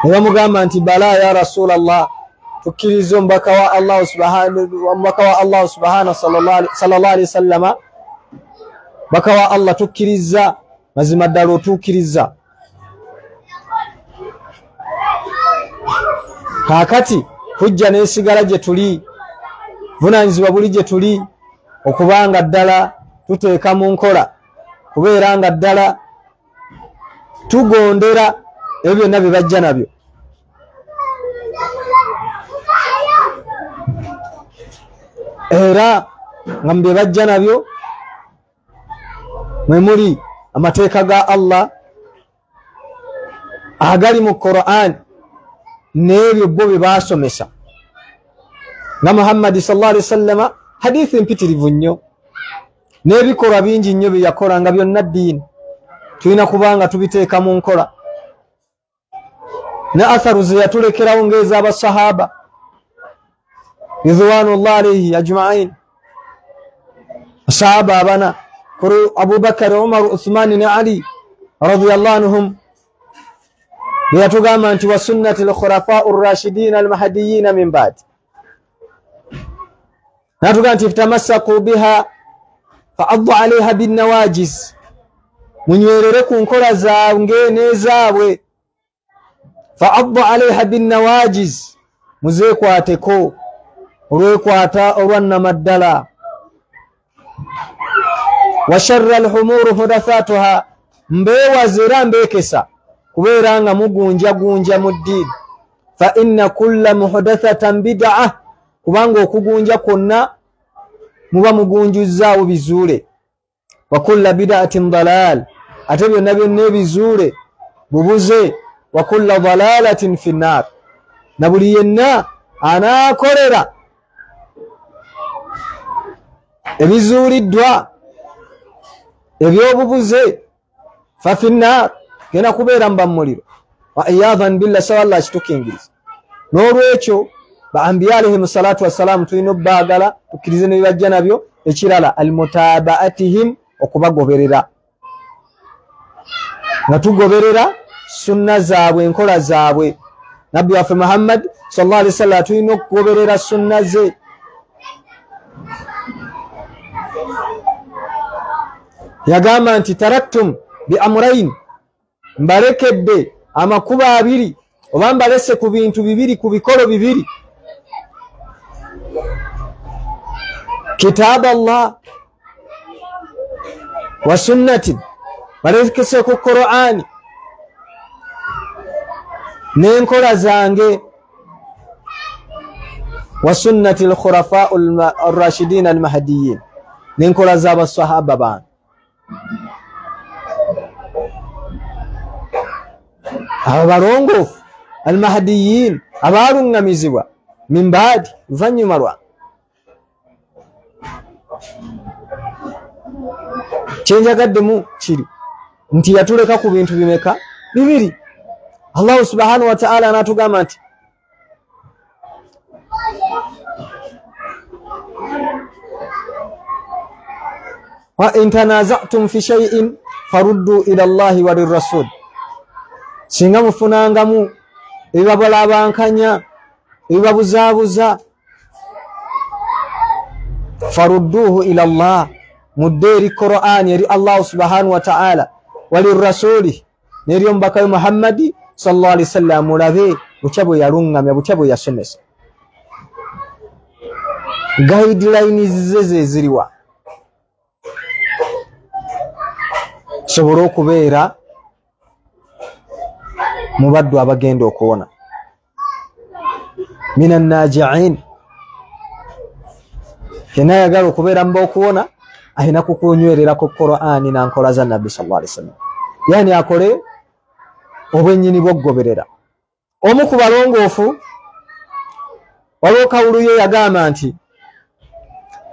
era mugamba nti bala ya Rasulullah tukirizo mbaka wa Allah subhanahu sallallahu alaihi wasallam baka wa Allah tukiriza mazima ddala otukiriza kakati hujja nesigala gye tuli vunanyizibwa buli gye tuli okubanga ddala tuteeka mu nkola kubeera nga ddala tugondera ebyo byonna bye bajja nabyo era nga bye bajja nabyo mwe muli amateeka ga Allah agali mu Qur'an n'ebyo bo bye baasomesa nga Muhammad sallallahu alaihi wasallam hadithi mpitirivu nnyo n'ebikolwa bingi nnyo bye yakola nga byonna ddiini tulina kubanga tubiteeka mu nkola ne atharu ze yatulekerawo ng'ez'abasahaba ridwanullah alaihi ajma'in asahaba abana kuru Abubakar Umar Uthman ne Ali radiyallahu anhum yatugamba nti wa sunnati al-khulafa ar-rashidin al-mahdiyyin min ba'd natugamba nti tamassaku biha fa'addu 'alayha bin nawajiz munywerere ku nkola zange n'ezaabwe fa'addu 'alayha bin nawajiz muzeekwateko olwekwata olwannamaddala wa sharra al-humur hudathatuha mbewazira mbekesa kubeera nga mugunja mu ddiini fa inna kulla muhdathatan bid'ah kubanga okugunja kwonna muba mugunjuzzaawo bizuule wa kulla bid'atin dalal ate byonna byonna ebizuule bubuze wa kulla dalalatin fi nnar na buli yenna anaakolera ebizuuliddwa ebyobubuze fa fi nnar gena kubeera mba muliro wa iyadhan billah sawalla kitukingiriza n'olwekyo ba anbiya alayhi salatu wassalam tulina obbagala tukkirize ne bajja nabyo ekirala almutabaatihim okubagoberera nga tugoberera sunna zaabwe enkola zaabwe nabbi waffe Muhammad sallallahu alaihi wasallam tulina okugoberera sunna ze yagamba nti taraktum bi amrayn mbalekedde amakuba abiri oba mbalese ku bintu bibiri ku bikolo bibiri kitab Allah wa sunnati balekese ku Qur'ani n'enkola zange wa sunnati al-khulafa ar-rashidin al-mahdiyyin n'enkola z'abasahaba bange abalongofu al-mahdiyyin abalungamizibwa min baadi luvannyuma lwa kyenjagaddemu kiri nti yatuleka ku bintu bimeka bibiri. Allah subhanahu wa ta'ala anatugamba nti wa in tanaza'tum fi shay'in faruddu ila Allahi wa lirrasul, singa mufunangamu ebibabalabankanya ebibabuzaabuza farudduhu ila Allah, mudde eri Qur'an eri Allah subhanahu wa ta'ala wa lirrasuli neri omubaka Muhammadi sallallahu alaihi wasallam, mulabe butya bwe yalungamya butya bwe yasomesa. Guidelines ze ziriwa sobola okubeera mu baddu abagenda okuwona minan naji'in. Kena yagala okubeera mba okuwona ayina kukunywerera ku Qur'ani na nkola za Nabbi sallallahu alaihi wasallam, yani akole obwennyini bw'okugoberera. Omu ku balongoofu waliwo kawulu ye yagamba nti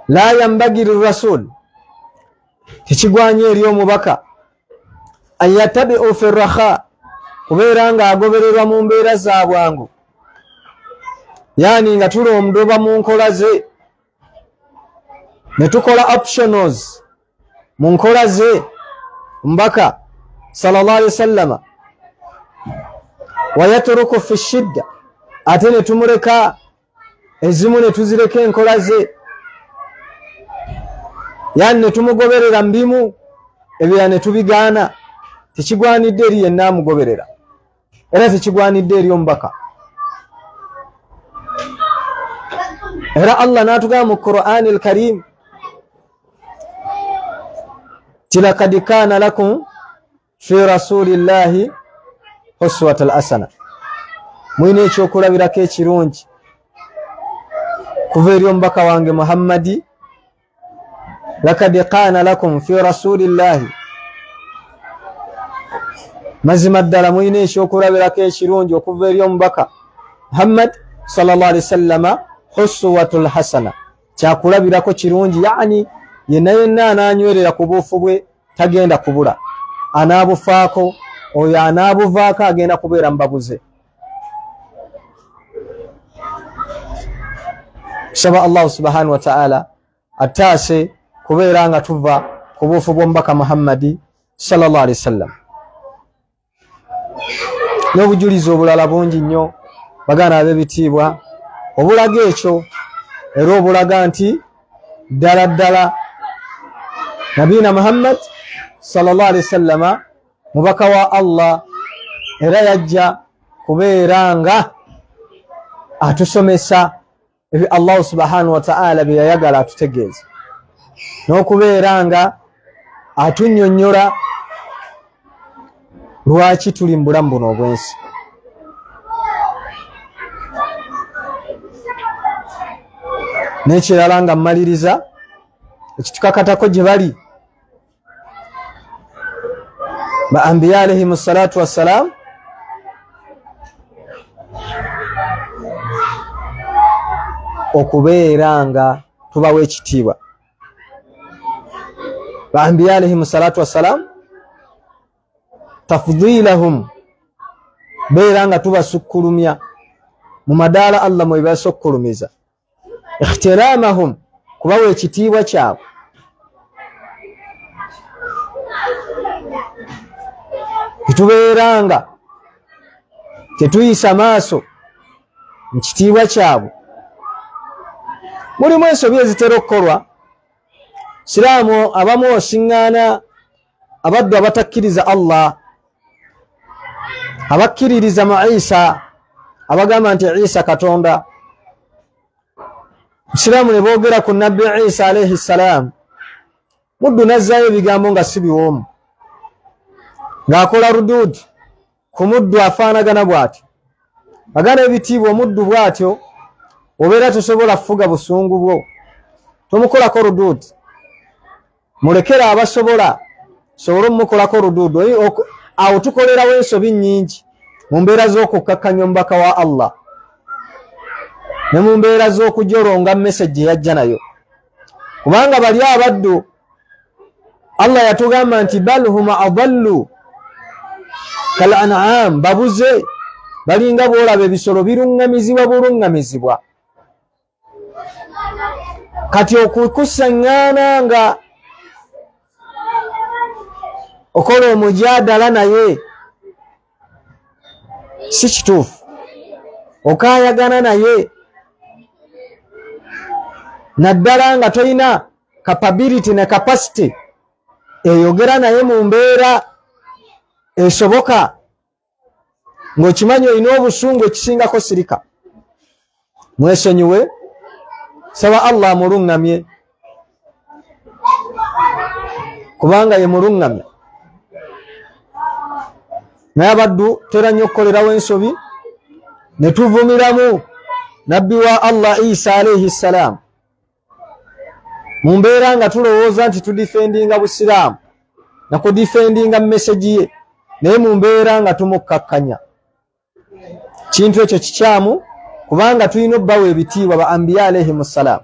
la yambagiri rasul, tekigwanye eri omubaka ayatabi'u fi raha, kubeera nga agobererwa mu mbeera za bwangu, yani nga tuli omudoba mu nkola ze ne tukola optionals mu nkola ze mbaka sallallahu alaihi wasallam, wayatruku fi shidda, ate ne tumuleka ezimu ne tuzireka enkola ze, yani ne tumugoberera mbimu ebya ne tubigaana. Tekigwanidde eri yenna amugoberera, era tekigwanidde eri omubaka. Era Allah n'atugamba mu Qur'an al-Karim tilakad kana lakum fi rasulillahi uswatul hasana, mwine ekyokulabirako ekirungi kuva eri omubaka wange Muhammadi. lakad kana lakum fi rasulillahi, mazima ddala mwine ekyokulabirako ekirungi okuva eri omubaka Muhammad sallallahu alaihi wasallam uswatul hasana, kyakulabirako kirungi, yani yenna yenna ananywerera ku buufu bwe tagenda kubula, anaabufaako oyo anaabuvaako agenda kubeera mbabuze. Saba Allah subhanahu wa ta'ala ataase kubeera nga tuva ku buufu bw'omubaka Muhammadi sallallahu alaihi wasallam. N'obujulizi obulala bungi nnyo bagana ab'ebitiibwa obulaga ekyo, era obulaga nti ddala ddala Nabiina Muhammad sallallahu alaihi wasallam mubaka wa Allah, era yajja kubeera nga atusomesa ebi Allah subhanahu wa ta'ala bye yayagala atutegeeza, n'okubeera nga atunnyonnyola lwaki tuli mu bulamu buno obwensi. N'ekirala nga mmaliriza ekitukakatako gye bali ba anbiya alayhimu salatu wassalam, okubeera nga tubawa ekitiibwa. Ba anbiya alayhimu salatu wassalam tafdilahum, beera nga tubasukkulumya mu madaala Allah mwe basukulumiza. Ikhtiramahum, kubawa ekitiibwa kyabwe. Tubeera nga tetuyisa maaso mu kitiibwa kyabwe. Mulimu ensobi ezitera okukolwa. Siraamu abamu osiŋŋaana abaddu abatakkiriza Allah, abakkiririza mu Isa, abagamba nti Isa Katonda. Siraamu ne boogera ku Nabbi Isa alayhi salam, muddu nazzaayo ebigambo nga si biwoomu, ng'akola rudud ku muddu afaanagana bw'atyo. Bagana ebitiibwa omuddu bw'atyo, obeera tosobola kufuga busungu bwo, tomukolako rudud. Mulekera abasobola, sobola omukolako rudud. Awo tukolerawo ensobi nnyingi mu mbeera z'okukkakkanya omubaka wa Allah ne mu mbeera z'okujolonga message yajja nayo. kubanga bali abaddu Allah yatugamba nti bal huma adallu kal an'am, babuze balinga boolaba ebisolo birungamizibwa bulungamizibwa. Kati okukusaŋŋaana nga okola omujadala naye si kituufu, okayagana naye naddala nga toyina capability ne capacity eyogera naye mu mbeera esoboka ng'okimanyi olina obusungu ekisingako sirika. Mwesonyiwe, saba Allah mulungamye kubanga ye mulungamye. Naye abaddu tera nnyo okukolerawo ensobi ne tuvumiramu nabbi wa Allah Isa alayhi salam mu mbeera nga tulowooza nti tudifendinga busiraamu na kudifendinga message ye, naye mu mbeera nga tumukkakkanya. Kintu ekyo kikyamu kubanga tulina obbawa ebitiibwa ba anbiya alayhimu salam.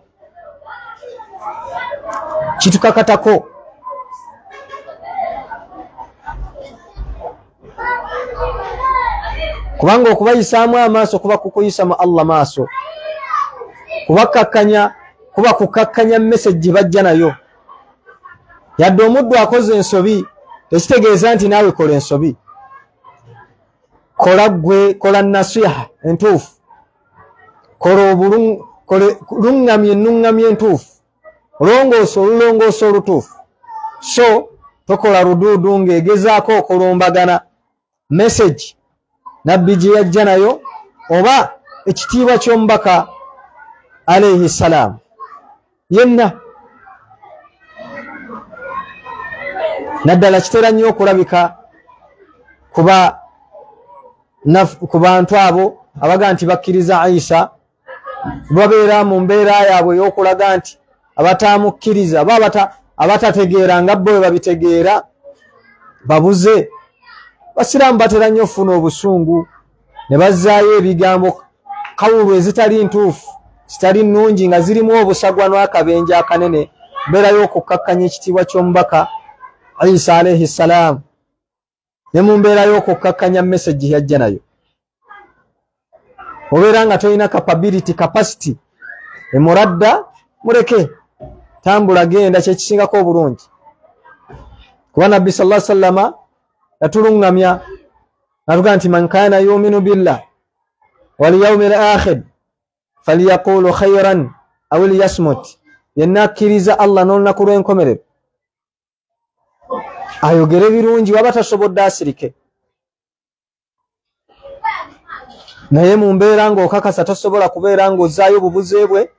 Kitukakatako kubanga okubayisaamu amaaso kuba kukuyisa mu Allah maaso, kubakkakkanya kuba kukakkanya message bajja nayo. Yadde omuddu akoze ensobi tekitegeeza nti naawe kola ensobi. Kola gwe, kola nasiha entuufu, kola lungamye nungamye entuufu, olongoosa olulongoosa olutuufu. So tokola ruduudu ng'egezaako okulumbagana message nabbi gye yajja nayo oba ekitiibwa ky'omubaka alayhi salam yenna. Naddala kitera nnyo okulabika ku bantu abo abaga nti bakkiriza Isa, babeera mu mbeera yaabwe ey'okulaga nti abatamukkiriza abatategeera nga bo bwe babitegeera babuze. Basiraamu batera nnyo ofuna obusungu ne bazzaayo ebigambo kawulu ezitali ntuufu, zitali nnungi, nga zirimu obusagwa n'akabenje akanene, mbeera y'okukkakkanya ekitiibwa ky'omubaka Isa alayhi salam ne mu mbeera y'okukkakkanya message yajja nayo. Obeera nga tolina capability capacity emuradda, muleke tambula, genda, kyekisingako obulungi. Kuba nabbi sallallahu alayhi wa sallama yatulungamya natuga nti man kana yuminu billah wal yawmil akhir falyaqulu khayran aw liyasmut, yenna akkiriza Allah n'olunaku lw'enkomerero ayogere birungi, waba tasobodde asirike. Naye mu mbeera ng'okakasa tosobola kubeera ng'ozzaayo obubuze bwe,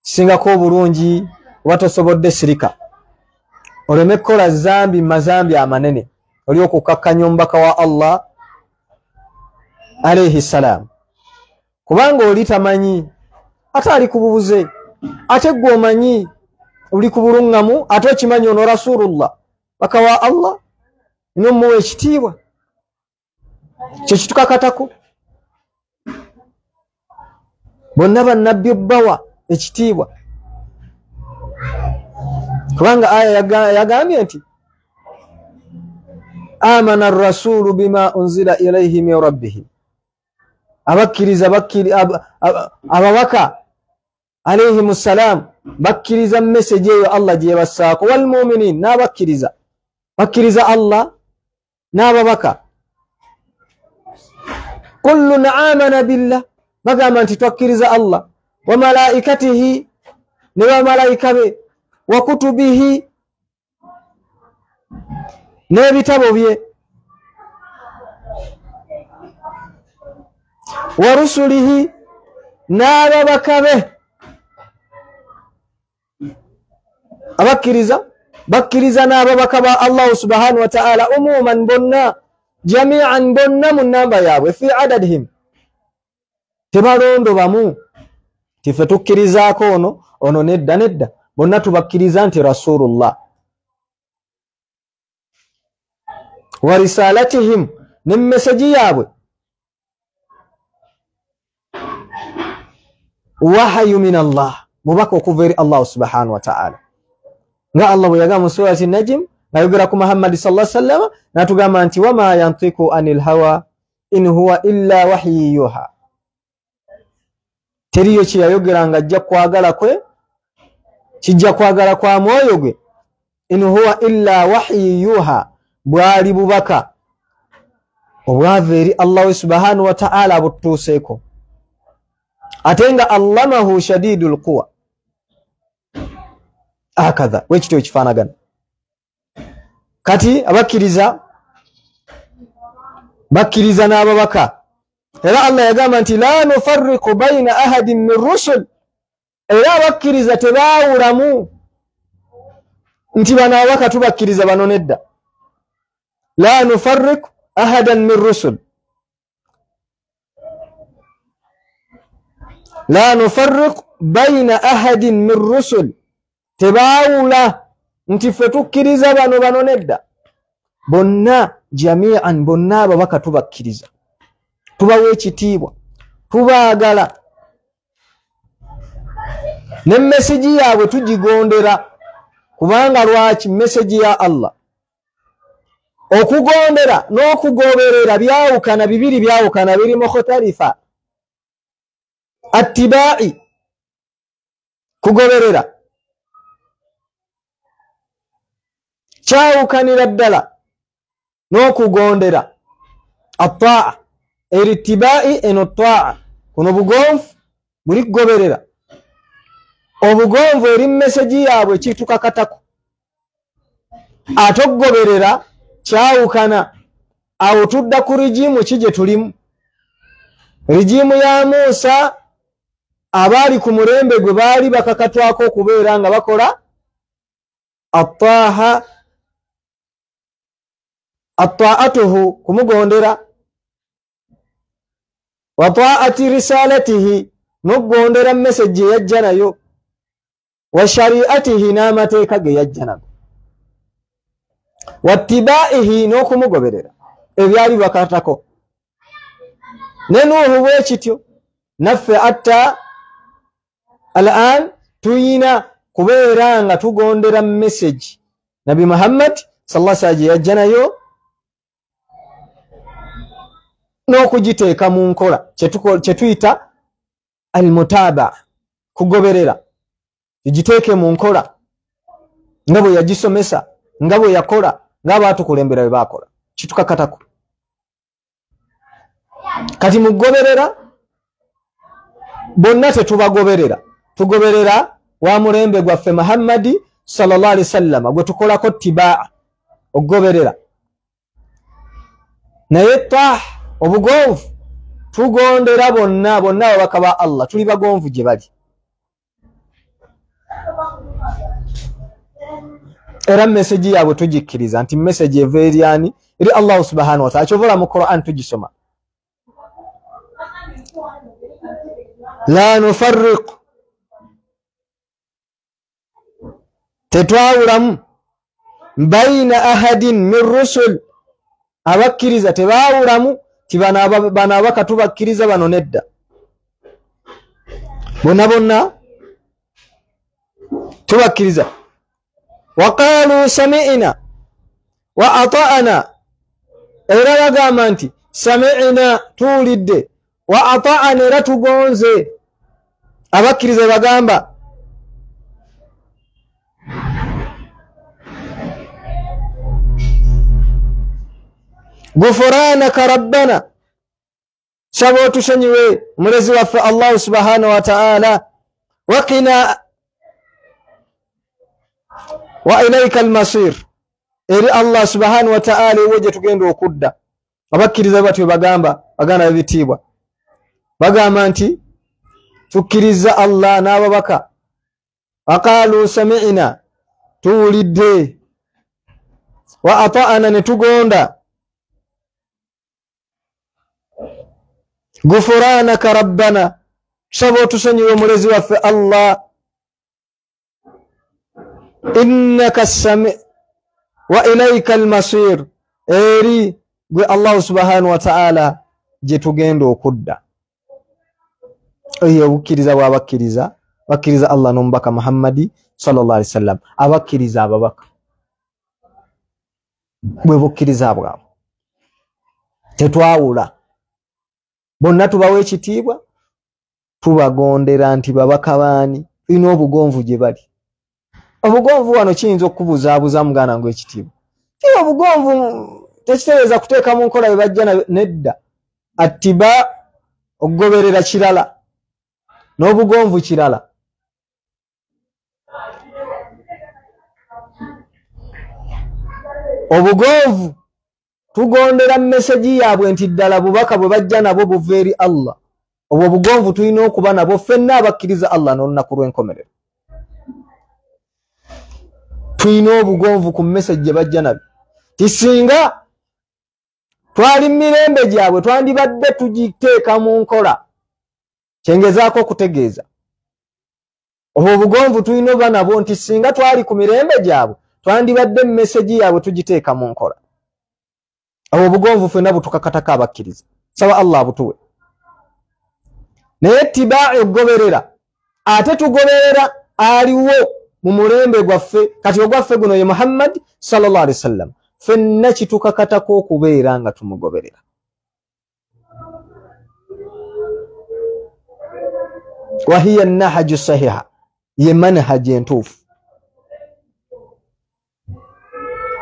kisingako obulungi oba tosobodde sirika, oleme kukola zambi mazambi amanene oli okukkakkanya omubaka wa Allah alayhi salam, kubanga oli tamanyi ate ali ku bubuze, ate gwe omanyi oli ku bulungamu, ate okimanyi ono Rasulullah baka wa Allah n'omuwa ekitiibwa. Kyo kitukakatako. Bonna bannabbi obbawa ekitiibwa kubanga aya yagambye nti amana ar-rasulu bima unzila ilayhi min rabbih, abakkiriza ababaka alayhimu salam bakkiriza message eyo Allah gye bassaako, wal mu'minin, n'abakkiriza bakkiriza Allah n'ababaka. Kullun amana billah, bagamba nti twakkiriza Allah wa malaikatihi, ne bamalayika be, wa kutubihi, n'ebitabo bye, wa rusulihi, n'ababaka be. Abakkiriza bakkiriza n'ababaka ba Allah subhanahu wa ta'ala umuman, bonna jami'an, bonna mu namba yaabwe, fi adadihim, tebalondo bamu tife tukkirizaako ono nedda, bonna tubakkiriza nti Rasulullah. Wa risalatihim, ne message yaabwe, wahyu min Allah, mubaka okuva eri Allah subhanahu wa ta'ala nga Allah bwe yagamba mu surati Najm ayogera ku Muhammad sallallahu alaihi wasallam natugamba nti wama yantiku anil hawa in huwa illa wahyi yuha teriyo kiyayogera nga ajja kwagala kwe kijja kwagala kwa mwoyo gwe in huwa illa wahyi yuha bwali bubaka obwava eri Allah subhanahu wa ta'ala butuseeko atenga allamahu shadidul quwa akadha wekito ekifaanagana kati bakkiriza n'ababaka era Allah yagamba nti la nufarriqu bayna ahadin min rusul era bakkiriza tebaawulamu nti bano ababaka tubakkiriza bano nedda la nufarriqu ahadan min rusul la nufarriqu bayna ahadin min rusul tebaawula nti ffe tukkiriza bano nedda bonna jami'an bonna ababaka tubakkiriza tubawa ekitiibwa tubaagala ne message yaabwe tugigondera kubanga lwaki message ya Allah okugondera n'okugoberera byawukana bibiri byawukana biri mukhtalifa attibai kugoberera kyawukanira ddala n'okugondera attaa erittibai eno taa kuno bugonvu buli kugoberera obugonvu eri message yaabwe kitukakatako ate okugoberera kyawukana awo tudda ku rijimu kije tulimu rijimu ya Musa abaali ku mulembe gwe baali bakakatwako okubeera nga bakola attaatuhu kumugondera wa taati risalatihi n'okugondera message yajja nayo wa shari'atihi n'amateeka ge yajja nago wattibaihi n'okumugoberera ebyali bakatako ne Nuhu bwe kityo naffe atta al'an tuyina kubeera nga tugondera message Nabi Muhammad sallallahu alaihi wasallam yajja nayo n'okugiteeka mu nkola kye tuyita al-mutaba kugoberera igiteeke mu nkola nga bwe yagisomesa nga bwe yakola nga baatukulembera bwe bakola kitukakatako kati mugoberera bonna tetubagoberera tugoberera wa mulembe gwaffe Muhammadi sallallahu alaihi wasallam gwe tukolako tibaa okugoberera naye obugonvu tugondera bonna ababaka ba Allah tuli bagonvu gye bali era message yaabwe tugikkiriza nti message eva eri ani eri Allah subhanahu wa ta'ala kyovola mu Quran tugisoma la nufarriqu tetwawulamu bayna ahadin min rusul abakkiriza tebaawulamu ti bano abaka tubakkiriza bano nedda bonna tubakkiriza waqalu sami'na wa ata'na era bagamba nti sami'na tuwulidde wa ata'na era tugonze abakkiriza bagamba gufuranaka rabbana sabo tushanyiwe mulezi waffe Allah subhanahu wa ta'ala waqina wa ilayka al-masir eri Allah subhanahu wa ta'ala weje tugenda okudda abakkiriza batyo bagamba ebitiibwa bagamba nti tukkiriza Allah n'ababaka aqalu sami'na tuwulidde wa ata'na ne tugonda gufuranaka rabbana sabo tusonyiwe mulezi waffe Allah innaka sami wa ilayka al-masir eri gwe Allah subhanahu wa ta'ala je tugenda okudda oyo obukkiriza bw'abakkiriza bakkiriza Allah n'omubaka Muhammadi sallallahu alaihi wasallam abakkiriza ababaka bwe bukkiriza bwabo tetwawula bonna tubawa ekitiibwa tubagondera nti babaka baani tulina obugonvu gye bali obugonvu wano kiyinza okubuzaabuza muganda ngo ekitiibwa tiyo obugonvu tekitegeeza kuteeka mu nkola bye bajja nedda attiba okugoberera kirala n'obugonvu kirala obugonvu tugondera message yaabwe nti ddala bubaka bwe bajja nabo buva eri Allah obwo obugonvu tulina okuba nabo ffenna abakkiriza Allah n'olunaku lw'enkomerero tulina obugonvu ku message gye bajja nabo tisinga twali mirembe gyabwe twandibadde tugiteeka mu nkola kyengezaako okutegeeza obwo obugonvu tulina oba nabo nti singa twali ku mirembe gyabwe twandibadde message yaabwe tugiteeka mu nkola obwo obugonvu ffenna butukakatako abakkiriza saba Allah butuwe naye tibaa'i okugoberera ate tugoberera aliwo mu mulembe gwaffe kati ogwaffe guno ye Muhammad sallallahu alaihi wasallam ffenna kitukakatako okubeera nga tumugoberera wahiya nahaju sahiha ye manhaji entuufu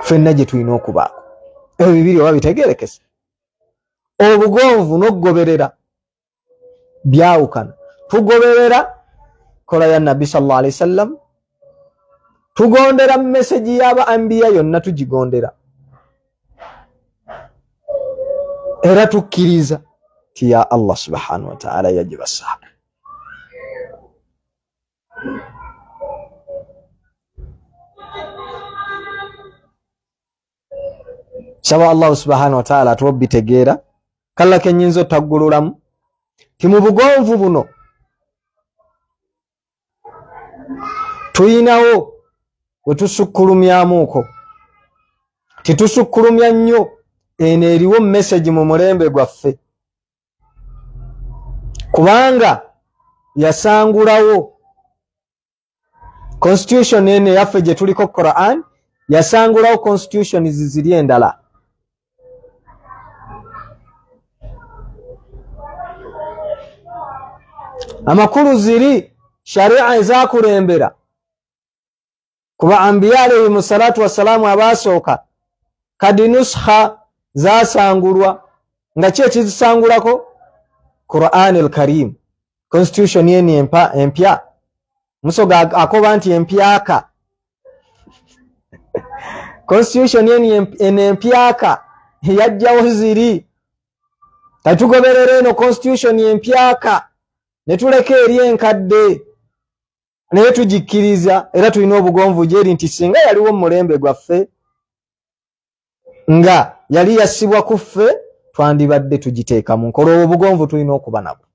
ffenna gye tulina okubaako ebyo bibiri oba bitegeerekese obugonvu n'okugoberera byawukana tugoberera kola ya nabbi sallallahu alaihi wasallam tugondera message y'aba anbiya yonna tugigondera era tukkiriza ti ya Allah subhanahu wa ta'ala yajibasa saba Allah subhanahu wa ta'ala tuwabitegeera kala kenyinzo taggululamu ti mu bugonvu buno tuyinawo wetusukkulumyamuuko titusukkulumya nnyo eno eriwo message mu mulembe gwaffe kubanga yasangulawo constitution ene yaffe gye tuliko Quran yasangulawo constitution ziziri endala amakulu ziri sharia ezakulembera kuba anbiya alayhi salatu wassalamu abasooka kadi nuskha zasangulwa nga ki ekizisangulako Quran al-Karim constitution yeni empya musoga akoba nti empyaka constitution yeni empyaka yajjawo ziri tatugoberera eno constitution empyaka netuleka eri enkadde naye tugikkiriza era tulina obugonvu gyeri nti singa yaliwo mulembe gwaffe nga yali yassibwa ku ffe twandibadde tugiteeka mu nkola obugonvu tulina okuba nabwo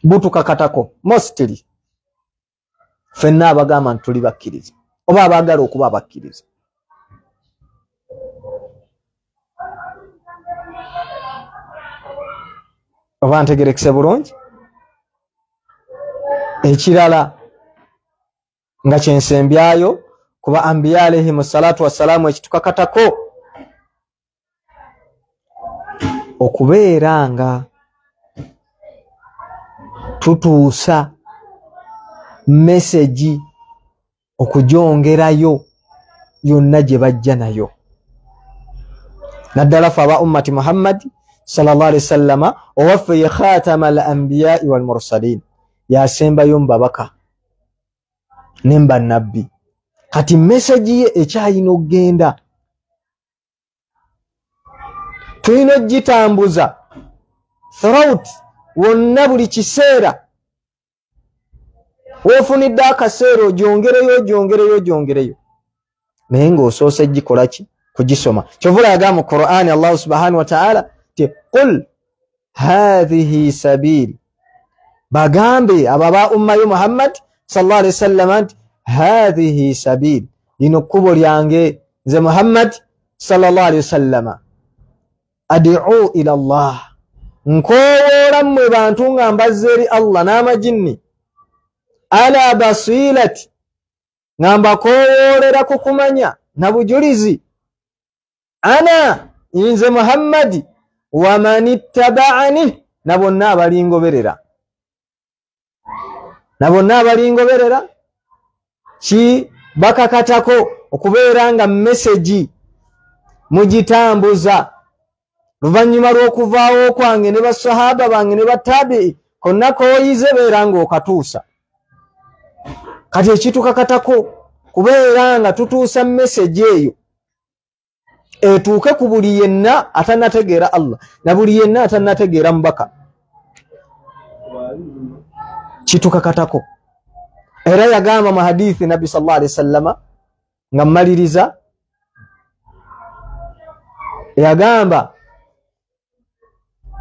butukakatako mostly ffenna abagamba nti tuli bakkiriza oba abaagala okuba abakkiriza oba ntegerekese bulungi ekirala nga kyensembyayo kuba anbiya alayhi salatu wassalamu ekitukakatako okubeera nga tutuusa message okugyongerayo yonna gye bajja nayo naddala fe aba ummati Muhammad sallallahu alaihi wasallama owaffe ye khatama al anbiya wal mursalin yasembayo mbabaka nemba nabbi kati message ye ekyayina okgenda tulina ogitambuza throughout wonna buli kiseera wofunidde akaseera ogyongereyo naye ng'osoose gikola ki kugisoma kyovula yagamba mu Qur'ani Allah subhanahu wa ta'ala ti qul hadhihi sabil bagambe ababa umma yo Muhammad sallallahu alaihi wasallam hadhihi sabil lino kubo lyange nze Muhammad sallallahu alaihi wasallam ad'u ila Allah nkowola nammwe bantu nga mbazze eri Allah n'amajinni ala basilati nga mbakowoolera ku kumanya na bujulizi ana nze Muhammadi wa manittaba'ani na bonna abalingoberera ki bakakatako okubeera nga message mugitambuza luvannyuma lw'okuvaawo kwange ne basahaba bange ne batabi konna kooyize beera ng'okatuusa kati ekitukakatako kubeera nga tutuusa message eyo etuuke ku buli yenna atannategeera Allah na buli yenna atannategeera mubaka kitukakatako. Era yagamba mu hadithi Nabbi sallallahu alaihi wasallama nga mmaliriza yagamba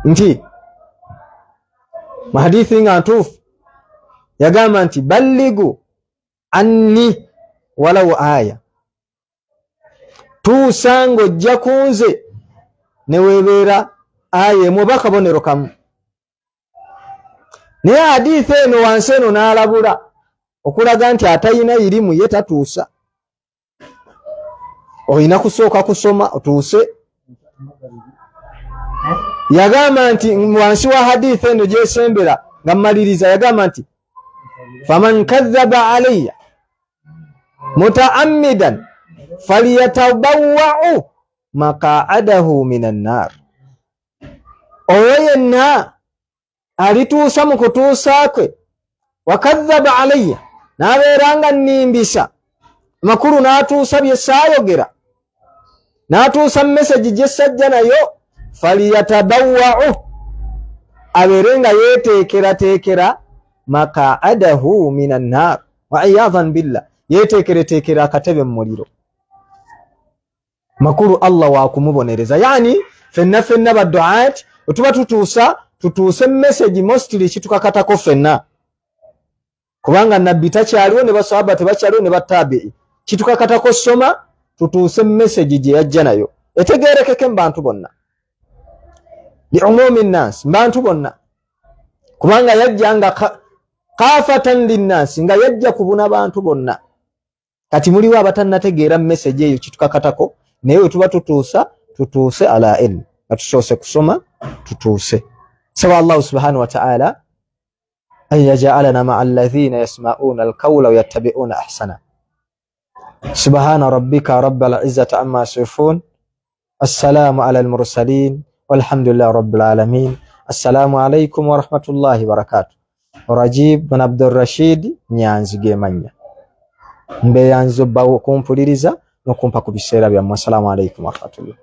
nti mu hadithi nga ntuufu yagamba nti balligu anni walau aya tuusa ng'ojja kunze ne weebeera aya emu oba kabonero kamu. Naye hadithi eno wansi eno n'alabula okulaga nti atayina irimu ye tatuusa. Oyina kusooka kusoma otuuse. Yagamba nti wansi wa hadithi eno gyesembera nga mmaliriza yagamba nti faman kadhaba alayya mutaammidan falyatabawwa'u maqa'adahu minan nar. Oyo yenna alituusa mu kutuusa kwe wakadhaba alayya n'abeeranga nnimbisa makulu n'atuusa bye saayogera n'atuusa message gye sajja nayo falyatabawwa'u abeere nga yeeteekerateekera maqa'adahu minan nar wa iyadhan billah yeeteekereteekera akatebe mu muliro. Makulu Allah wa kumubonereza yani fenna baduat otuba tutuuse message mostly kitukakatako fenna kubanga nabbi takyaliwo ne basahaba tebakyaliwo ne batabi'i kitukakatako soma tutuuse message gye yajja nayo etegeerekeke mu bantu bonna li'umumi nnas bantu bonna kubanga yajja nga kafatan linnas nga yajja kubuna bantu bonna. Kati muliwo abatannategeera message eyo kitukakatako naye tuba tutuuse ala ilm atusoose kusoma tutuuse. Sawa Allah subhanahu wa ta'ala an yaj'alana ma'a alladhina yasma'una al-qawla wa yattabi'una ahsana. Subhana rabbika rabbil izzati amma yasifun. Assalamu ala al-mursalin walhamdulillahi rabbil alamin. Assalamu alaykum wa rahmatullahi wa barakatuh. Rajib bin Abdul Rashid Nyanzi Gemanya. Mbe yanzo bawo kumpuliriza no kumpa ku biseera byammwe. Assalamu alaykum wa rahmatullahi.